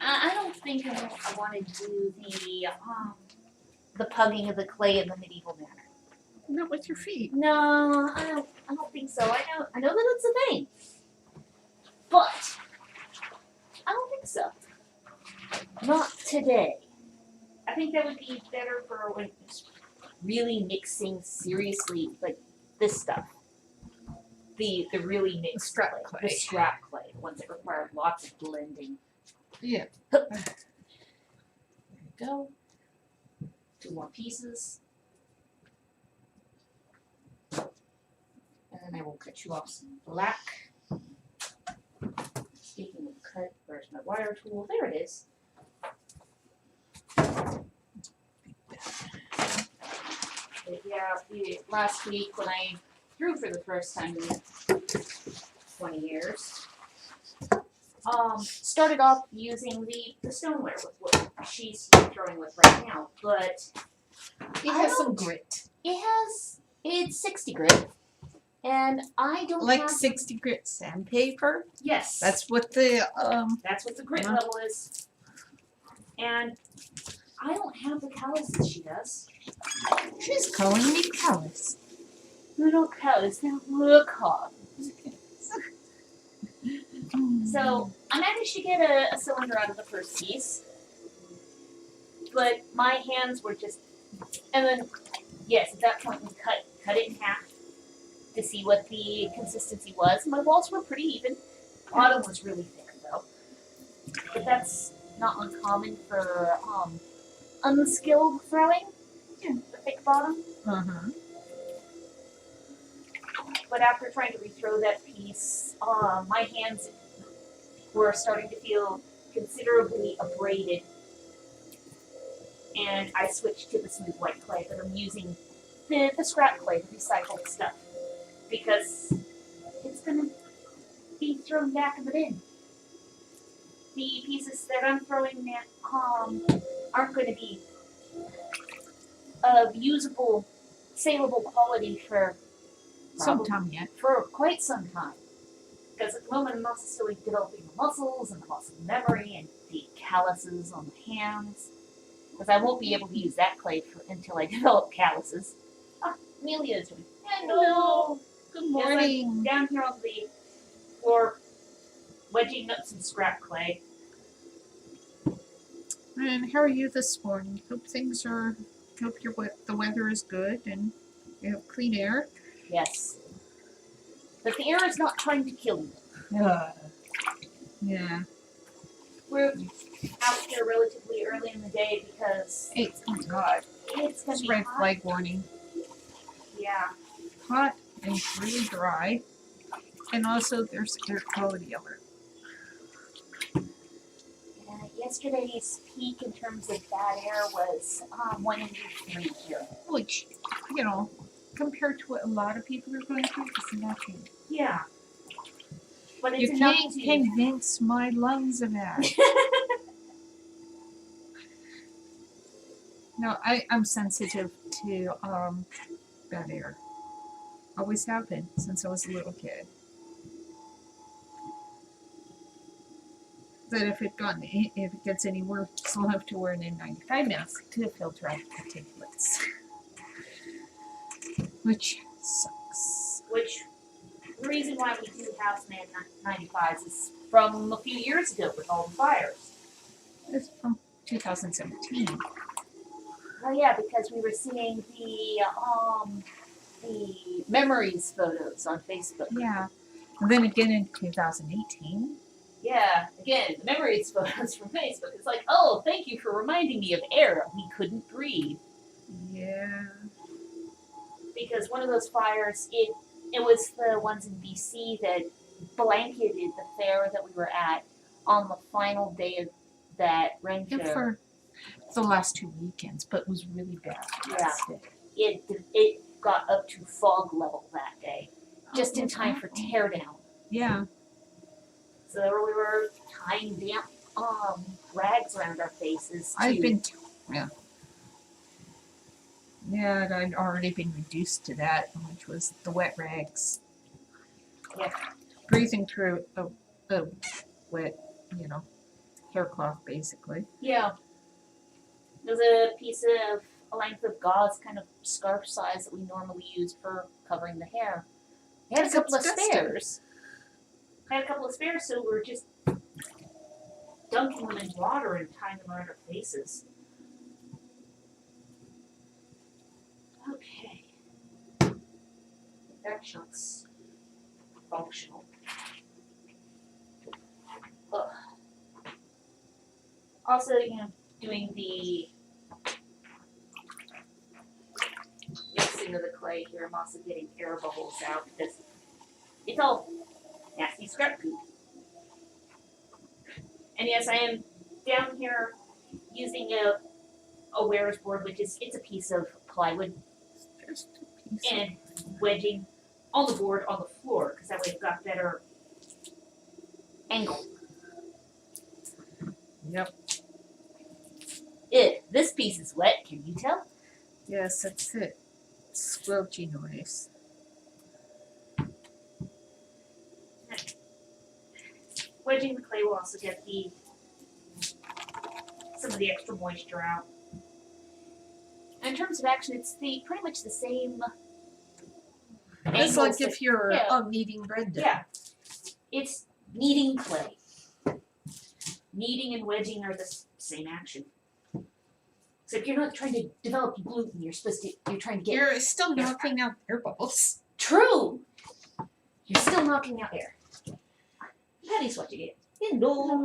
I don't think I want to do the pugging of the clay in the medieval manner. Not with your feet. No, I don't think so. I know that it's a thing, but I don't think so. Not today. I think that would be better for when it's really mixing seriously, like this stuff. The really mixed scrap clay. clay. The scrap clay, the ones that require lots of blending. Yeah. There you go. 2 more pieces. And then I will cut you off some black. Speaking of cut, where's my wire tool? There it is. But yeah, last week when I threw for the first time in 20 years, started off using the stoneware with what she's throwing with right now, but It has some grit. it's 60 grit, and I don't Like have 60 grit sandpaper. yes, That's what the that's what the grit Uh-huh. level is, and I don't have the calluses she does. she's calling me callous. Little cows, they're little cows. So I managed to get a cylinder out of the first piece, but my hands were just, and then yes, at that point we cut it in half to see what the consistency was. My walls were pretty even. Bottom was really thick though, but that's not uncommon for unskilled throwing. The thick bottom. Uh-huh. But after trying to rethrow that piece, my hands were starting to feel considerably abraded. And I switched to the smooth white clay, but I'm using the scrap clay, the recycled stuff, because it's going to be thrown back in the bin. The pieces that I'm throwing aren't going to be of usable, saleable quality for Sometime yet. for quite some time. Because at the moment I'm also still developing the muscles and the muscle memory and the calluses on the hands. Because I won't be able to use that clay until I develop calluses. Ah, Amelia is doing. Hello. Good Yes, I'm morning. down here on the floor, wedging up some scrap clay. And how are you this morning? Hope the weather is good and you have clean air. Yes. But the air is not trying to kill you. Yeah. We're out here relatively early in the day because Oh God. it's going It's to be red hot. flag warning. Yeah. Hot and really dry. And also there's air quality alert. yesterday's peak in terms of bad air was 1 in 3 here. Which, you know, compared to what a lot of people are going through, is nothing. Yeah. But You it's enough can't to convince my lungs of that. No, I'm sensitive to bad air. Always have been since I was a little kid. But if it gets any worse, I'll have to wear an N95 mask to filter out the particulates, which sucks. Which, the reason why we do house man 95s is from a few years ago with all the fires. It's from 2017. Oh yeah, because we were seeing the memories photos on Facebook. Yeah. And then again in 2018. Yeah, again, the memories photos from Facebook. It's like, oh, thank you for reminding me of air we couldn't breathe. Yeah. Because one of those fires, it was the ones in BC that blanketed the fair that we were at on the final day of that Ren show. Yeah, for the last 2 weekends, but it was really bad. last day. It got up to fog level that day, just in time for teardown. Yeah. So we were tying damp rags around our faces. Yeah, I'd already been reduced to that, which was the wet rags. Yeah. Breathing through a wet, hair cloth, basically. Yeah. There's a piece of a length of gauze, kind of scarf size that we normally use for covering the hair. I had a couple of spares. So we were just dunking them in water and tying them around our faces. Okay. That looks functional. Ugh. Also, doing the mixing of the clay here, I'm also getting air bubbles out because it's all nasty scrap goop. And yes, I am down here using a wearer's board, which is it's a piece of plywood, Just a piece of- and wedging on the board on the floor because that way I've got better angle. Yep. This piece is wet, can you tell? Yes, that's it. Squelchy noise. Wedging the clay will also get some of the extra moisture out. And in terms of action, it's pretty much the same. It's like if you're yeah. kneading bread dough. Yeah, it's kneading clay. Kneading and wedging are the same action. Except you're not trying to develop gluten. You're trying to get. You're still knocking out air bubbles. True. You're still knocking out air. Patty's watching it. Hello.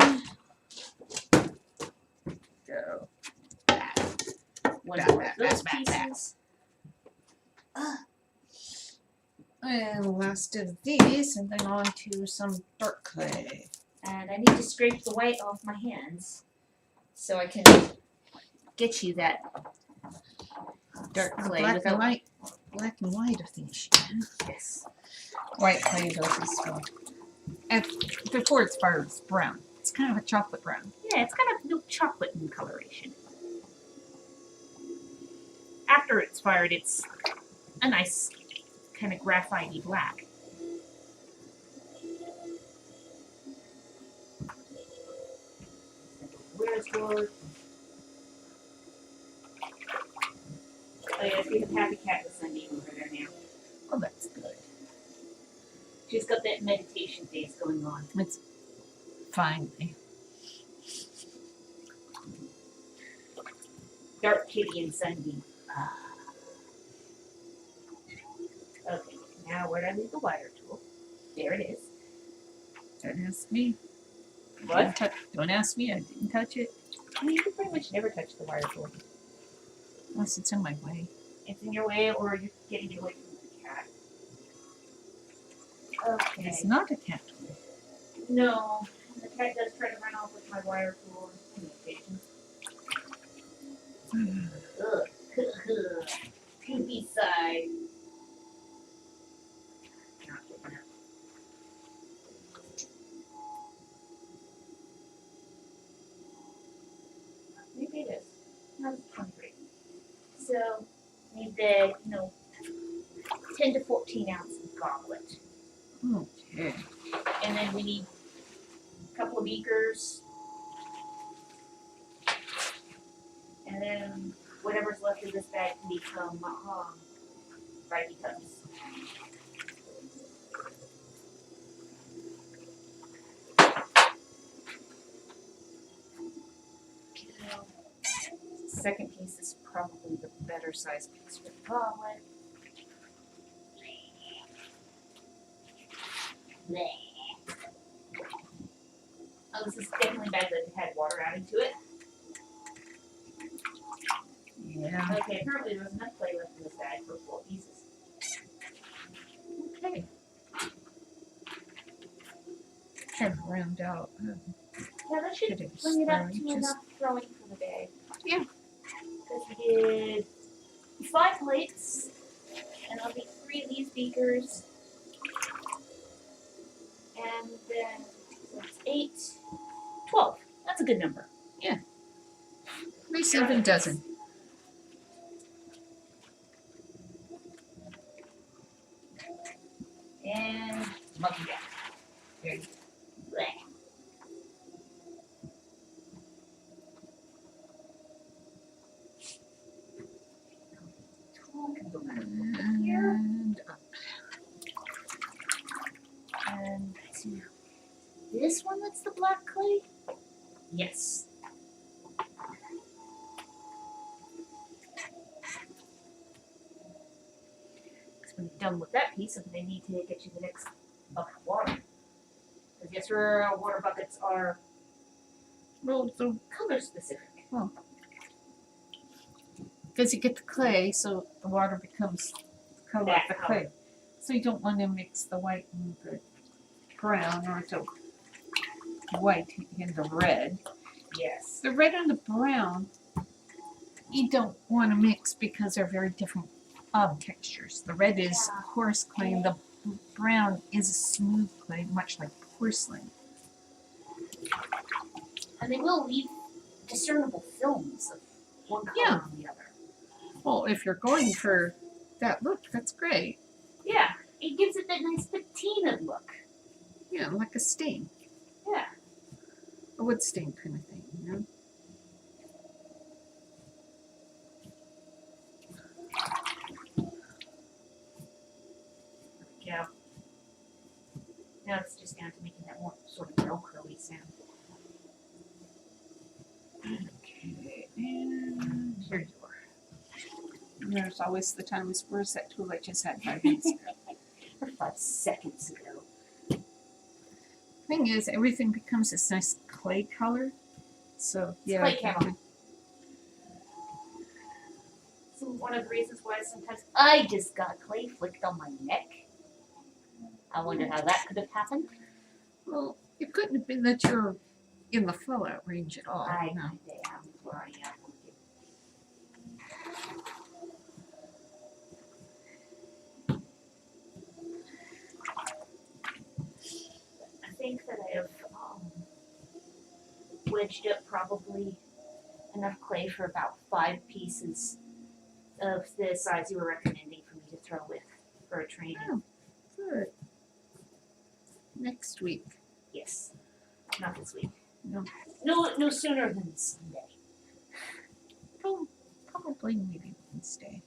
Go. One Back, more back, of those back, back. pieces. And last of these, and then on to some dark clay. And I need to scrape the white off my hands so I can get you that dark clay Black without. and white of these. Yes. White clay does as well. And before it's fired, it's brown. It's kind of a chocolate brown. Yeah, it's kind of milk chocolate in coloration. After it's fired, it's a nice kind of graphite-y black. Where's your... Oh yeah, see the Happy Cat was sending over there now. Oh, that's good. She's got that meditation face going on. It's finally. Dark Kitty and Sunbeam. Okay, now where did I leave the wire tool? There it is. Don't ask me. What? Don't ask me. I didn't touch it. I mean, you pretty much never touch the wire tool. Unless it's in my way. It's in your way or you're getting it away from the cat. Okay. It's not a cat toy. No, the cat does try to run off with my wire tool. Ugh. Poopy side. Not good enough. Maybe it is. No, it's 23. So, need the, 10 to 14 ounce goblet. Okay. And then we need a couple of beakers. And then whatever's left of this bag can become Righty cups. Second piece is probably the better size piece for the goblet. Bleh. Oh, this is definitely bad that it had water added to it. Yeah. Okay, apparently there was enough clay left in this bag for 4 pieces. Okay. Trying to round out. Yeah, that should Today's bring it up throwing, to just- enough throwing for the day. Yeah. Because we did 5 plates, and I'll make 3 of these beakers. And then so it's 8, 12. That's a good number. Nice even dozen. And monkey jack. There you go. Bleh. And And let's see now. This one that's the black clay? Yes. Because when you're done with that piece, they need to get you the next bucket of water. Because yes, our water buckets are well, color specific. because you get the clay, so the water becomes the color of That the color. clay. So you don't want to mix the white and the brown, or the white and the red. Yes. The red and the brown, you don't want to mix because they're very different textures. The red is Yeah. coarse clay, and the brown is a smooth clay, much like porcelain. And they will leave discernible films of one color Yeah. on the other. Well, if you're going for that look, that's great. Yeah. It gives it that nice patina look. Yeah, like a stain, Yeah. a wood stain kind of thing, you know? There we go. Now it's just down to making that more sort of Velcro-y sound. Okay, and here you are. There's always the times, where's that tool I just had 5 minutes ago? Or 5 seconds ago. Thing is, everything becomes this nice clay color. So, yeah. clay camel. So one of the reasons why sometimes I just got clay flicked on my neck. I wonder how that could have happened. Well, it couldn't have been that you're in the fallout range at all. I no. am where I am. I think that I have wedged up probably enough clay for about 5 pieces of the size you were recommending for me to throw with for a training. Oh, good. Next week. Yes. Not this week. No. No sooner than Sunday. Probably maybe Wednesday.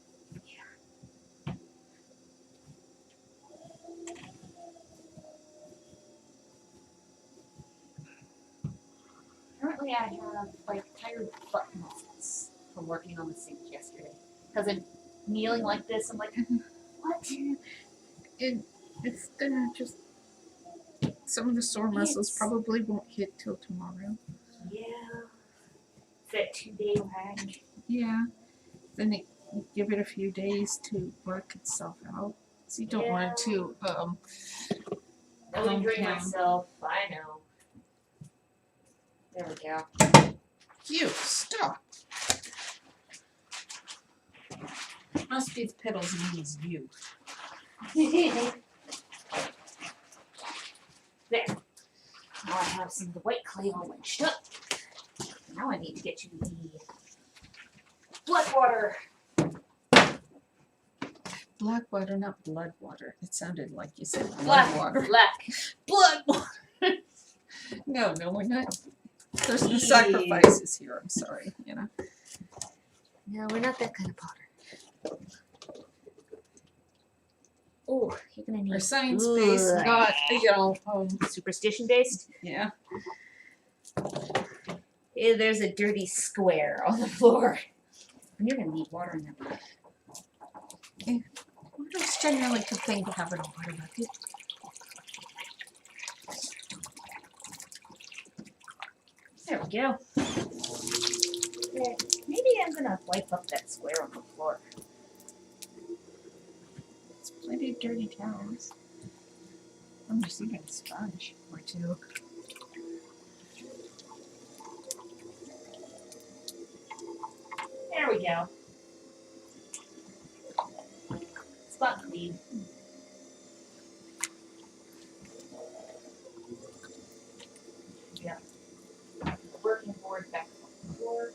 Currently I have like tired butt muscles from working on the sink yesterday. Because I'm kneeling like this, I'm like, what? It's gonna just, some of the sore muscles It's- probably won't hit till tomorrow. Yeah. It's that 2-day lag. Yeah. Then you give it a few days to work itself out. So you don't want it to, I would drain down. myself. I know. There we go. You, stop. Must be the pedals means you. There. Now I have some of the white clay all lynched up. Now I need to get you the blood water. Black water, not blood water. It sounded like you said blood Black water. Black. Blood water. No, we're not. There's no Yeah. sacrifices here. I'm sorry. You know. No, we're not that kind of potter. Oh, you're gonna need We're science based, Ugh. not superstition based. Yeah. Yeah, there's a dirty square on the floor. And you're gonna need water in that bucket. Water's generally a good thing to have in a water bucket. There we go. There. Maybe I'm gonna wipe up that square on the floor. It's plenty of dirty towels. I'm just even a sponge or two. There we go. Spot clean. Yeah. Working board back on the floor.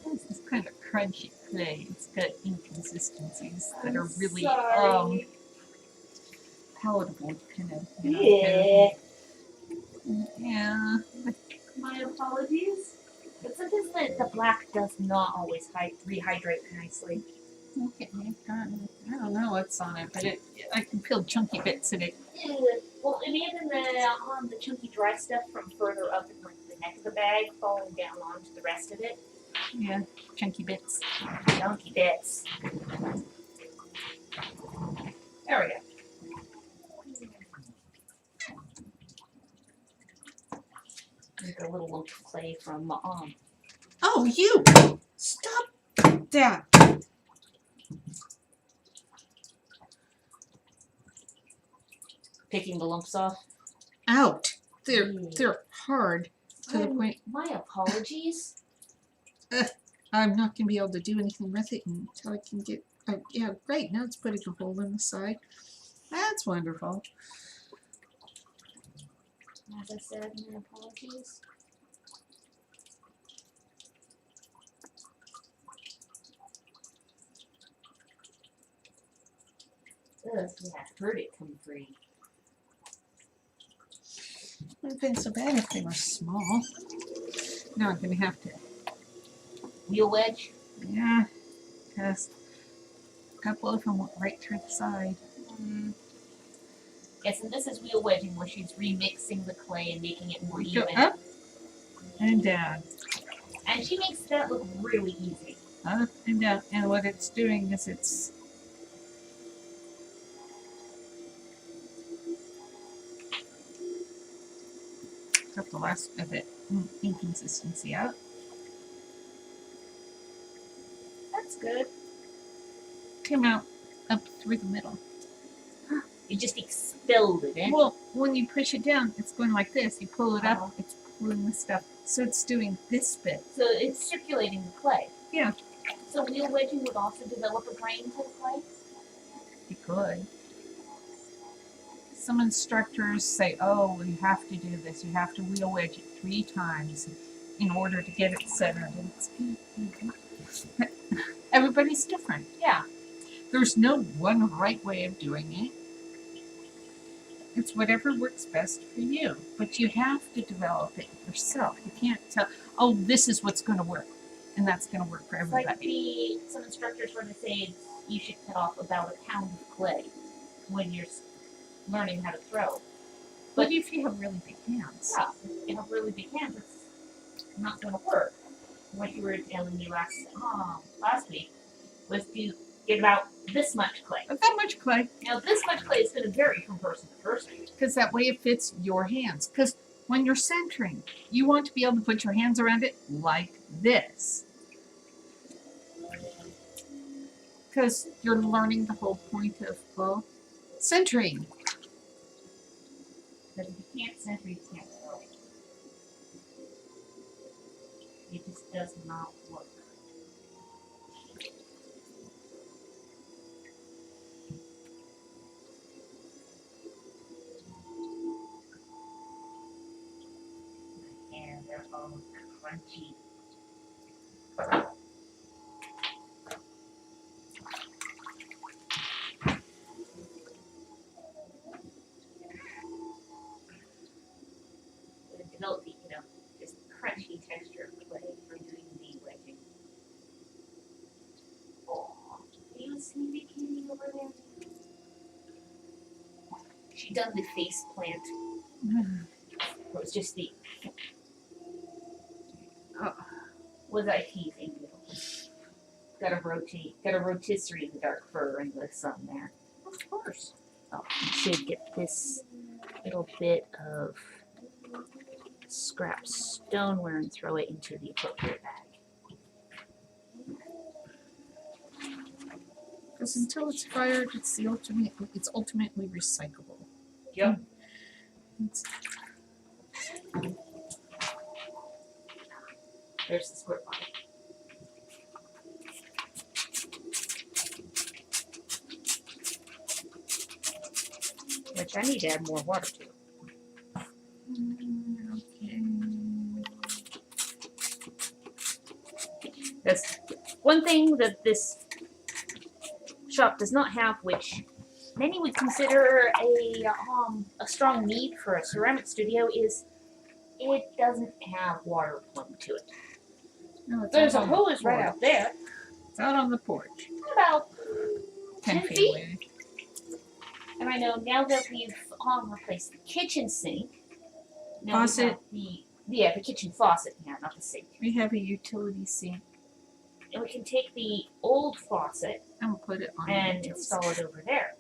This is kind of crunchy clay. It's got inconsistencies that are really Sorry. palatable, kind of. Yeah. Yeah. My apologies. But sometimes the black does not always rehydrate nicely. Okay. I don't know what's on it, but I can feel chunky bits in it. Well, it may have been the chunky dry stuff from further up in like the neck of the bag falling down onto the rest of it. Yeah, chunky bits. Chunky bits. There we go. There's a little lump of clay from Oh, you! Stop that! picking the lumps off. Out! They're hard to the point My apologies. I'm not gonna be able to do anything with it until I can get. Oh, yeah, great. Now it's putting a hole in the side. That's wonderful. As I said, my apologies. Ugh, yeah, I heard it come free. Wouldn't have been so bad if they were small. Now I'm gonna have to. Wheel wedge? Yeah, because a couple of them went right through the side. Yes, and this is wheel wedging where she's remixing the clay and making it more Go even. up and down. And she makes that look really easy. Up and down. And what it's doing is it's took the last of it inconsistency out. That's good. Came out up through the middle. You just expelled it, eh? Well, when you push it down, it's going like this. You pull it Uh-huh. up, it's pulling the stuff. So it's doing this bit. So it's circulating the clay. Yeah. So wheel wedging would also develop a grain to the clay? You could. Some instructors say, oh, you have to do this. You have to wheel wedge it 3 times in order to get it centered. And it's, everybody's different. Yeah. There's no one right way of doing it. It's whatever works best for you. But you have to develop it yourself. You can't tell, oh, this is what's going to work. And that's going to work for It's like everybody. some instructors were to say you should cut off about a pound of clay when you're learning how to throw. But if you have really big hands. Yeah, if you have really big hands, it's not going to work. What you were telling me last week was to get about this much clay. But that much clay. Now, this much clay is going to vary from person to person. Because that way it fits your hands. Because when you're centering, you want to be able to put your hands around it like this. Because you're learning the whole point of, well, centering. Because if you can't center, you can't throw. It just does not work. they're all crunchy. Develop the, this crunchy texture of clay for doing the wedging. Oh, do you see the kitty over there? She done the face plant. It was just the. Oh. Was I teasing you? Gotta rotisserie in the dark fur and the sun there. Of course. Oh, you should get this little bit of scrap stoneware and throw it into the appropriate bag. Because until it's fired, it's ultimately recyclable. Yep. It's, There's the squirt bottle. Which I need to add more water to. okay. That's one thing that this shop does not have, which many would consider a strong need for a ceramic studio, is it doesn't have water plumbed to it. No, it's There's a out on the hose right porch. out there, It's out on the porch. about 10 10 feet feet? away. And I know now that we've replaced the kitchen sink, now we Faucet. have the kitchen faucet, not the sink. We have a utility sink. And we can take the old faucet And we'll put it on the and utility install sink. it over there.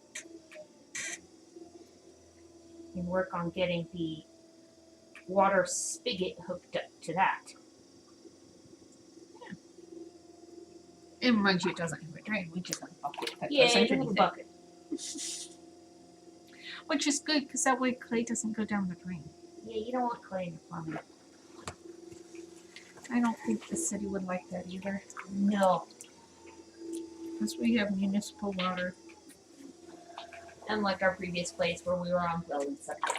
And work on getting the water spigot hooked up to that. And mind you, it doesn't have a drain. We just have a bucket that Yeah, goes you have a underneath it. bucket. Which is good because that way clay doesn't go down the drain. Yeah, you don't want clay in the plumbing. I don't think the city would like that either. No. Because we have municipal water. Unlike our previous place where we were on well and septic.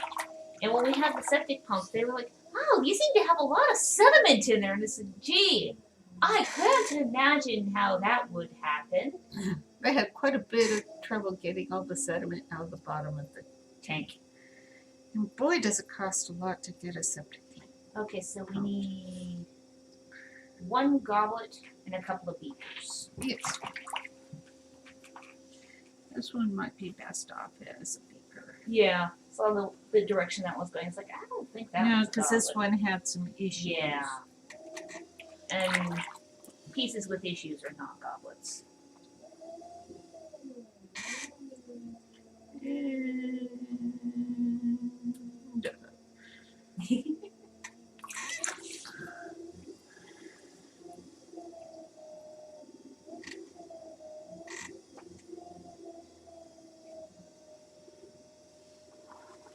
And when we had the septic pump, they were like, "Oh, you seem to have a lot of sediment in there." And I said, "Gee, I couldn't imagine how that would happen." They had quite a bit of trouble getting all the sediment out of the bottom of the tank. And boy, does it cost a lot to get a septic tank. Okay, so we need one goblet and a couple of beakers. Yes. This one might be best off as a beaker. Yeah, saw the direction that was going. It's like, I don't think that No, was a because this goblet. one had some issues. Yeah. And pieces with issues are not goblets. And,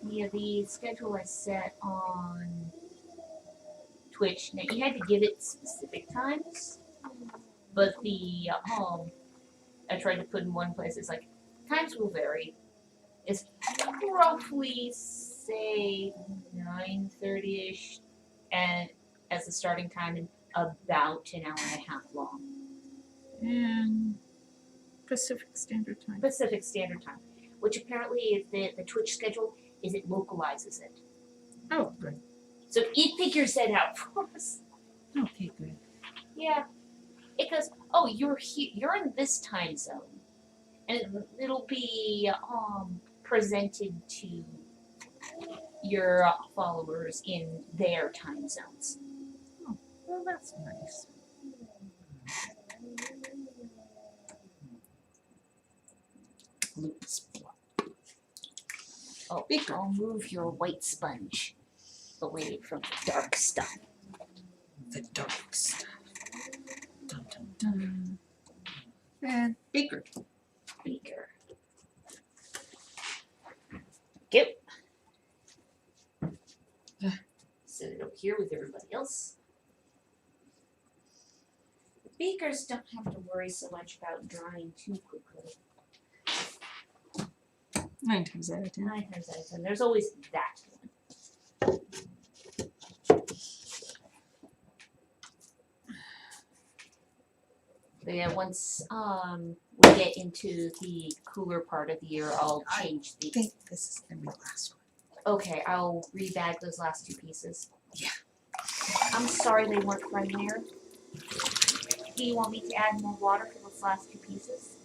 Yeah, the schedule I set on Twitch. Now you had to give it specific times, but the I tried to put in one place. It's like times will vary. It's roughly say 9:30ish, and as the starting time, and about an hour and a half long. and Pacific Standard Time. Pacific Standard Time, which apparently is the Twitch schedule is it localizes it. Oh, good. So it figures that out for us. Okay, good. Yeah. It goes, "Oh, you're here, you're in this time zone." And it'll be presented to your followers in their time zones. Well, that's nice. Oh, I'll move your white sponge away from the dark stuff. The dark stuff. Dun, dun, dun. And beaker. Beaker. Go. Set it up here with everybody else. The beakers don't have to worry so much about drying too quickly. 9 times out of 10. 9 times out of 10. There's always that one. yeah, once we get into the cooler part of the year, I'll change the. I think this is gonna be the last one. Okay, I'll rebag those last 2 pieces. Yeah. I'm sorry they weren't friendlier. Do you want me to add more water for those last 2 pieces?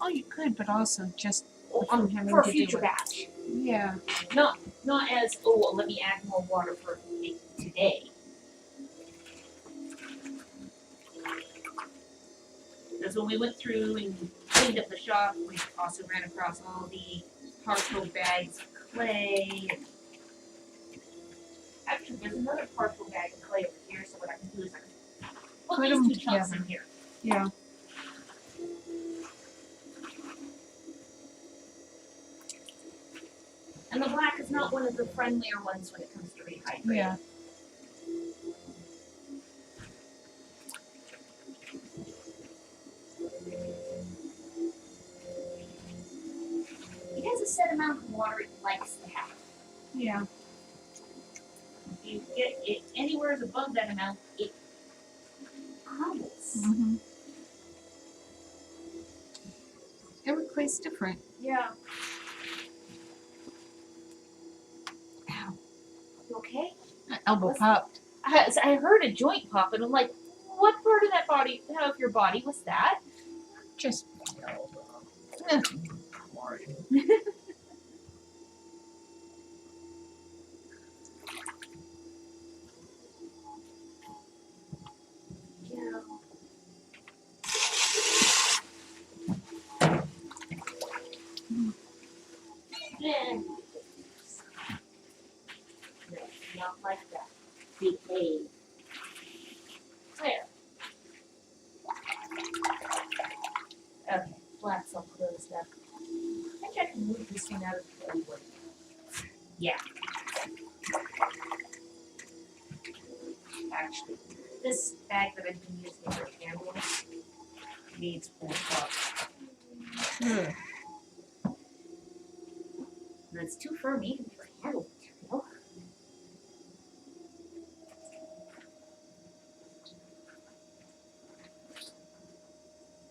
Oh, you could, but also just having For a to do future it. batch. Yeah. Not as, oh, well, let me add more water for it today. Because when we went through and cleaned up the shop, we also ran across all the partial bags of clay. Actually, there's another partial bag of clay over here, so what I can do is I can put Put these them 2 chunks together. in here. Yeah. And the black is not one of the friendlier ones when it comes to rehydrating. Yeah. It has a set amount of water it likes to have. Yeah. If you get it anywhere above that amount, it crumbles. Mm-hmm. Every clay's different. Yeah. Ow. You okay? My elbow What's- popped. I heard a joint pop, and I'm like, what part of that body, of your body was that? Just my elbow. Nothing important. Yeah. No, not like that. Behave. There. Okay, flat's all closed up. I think I can move this thing out of the way. Yeah. Actually, this bag that I've been using for candles needs more thought. Ugh. And it's too firm even for candle material.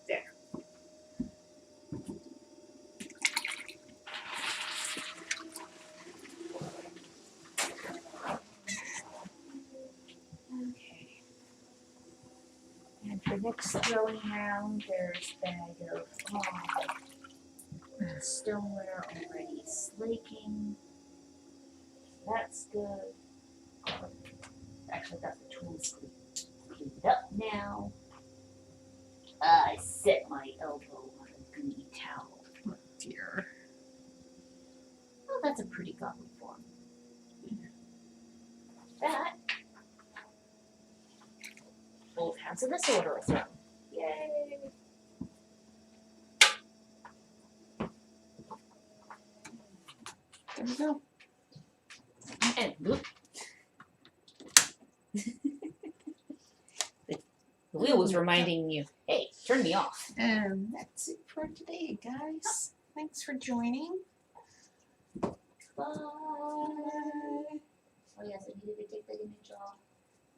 There. Okay. And for next throwing round, there's a bag of stoneware already slaking. That's good. Actually, that's the twins cleaned up now. I set my elbow on a gooey towel. Oh dear. Well, that's a pretty godly form. That. Both hands in this order as well. Yay! There we go. And whoop. The wheel was reminding you, hey, turn me off. And that's it for today, guys. Thanks for joining. Bye. Oh yes, I needed to take that image off.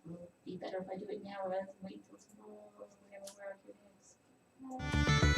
It would be better if I do it now rather than wait until tomorrow or whatever it is.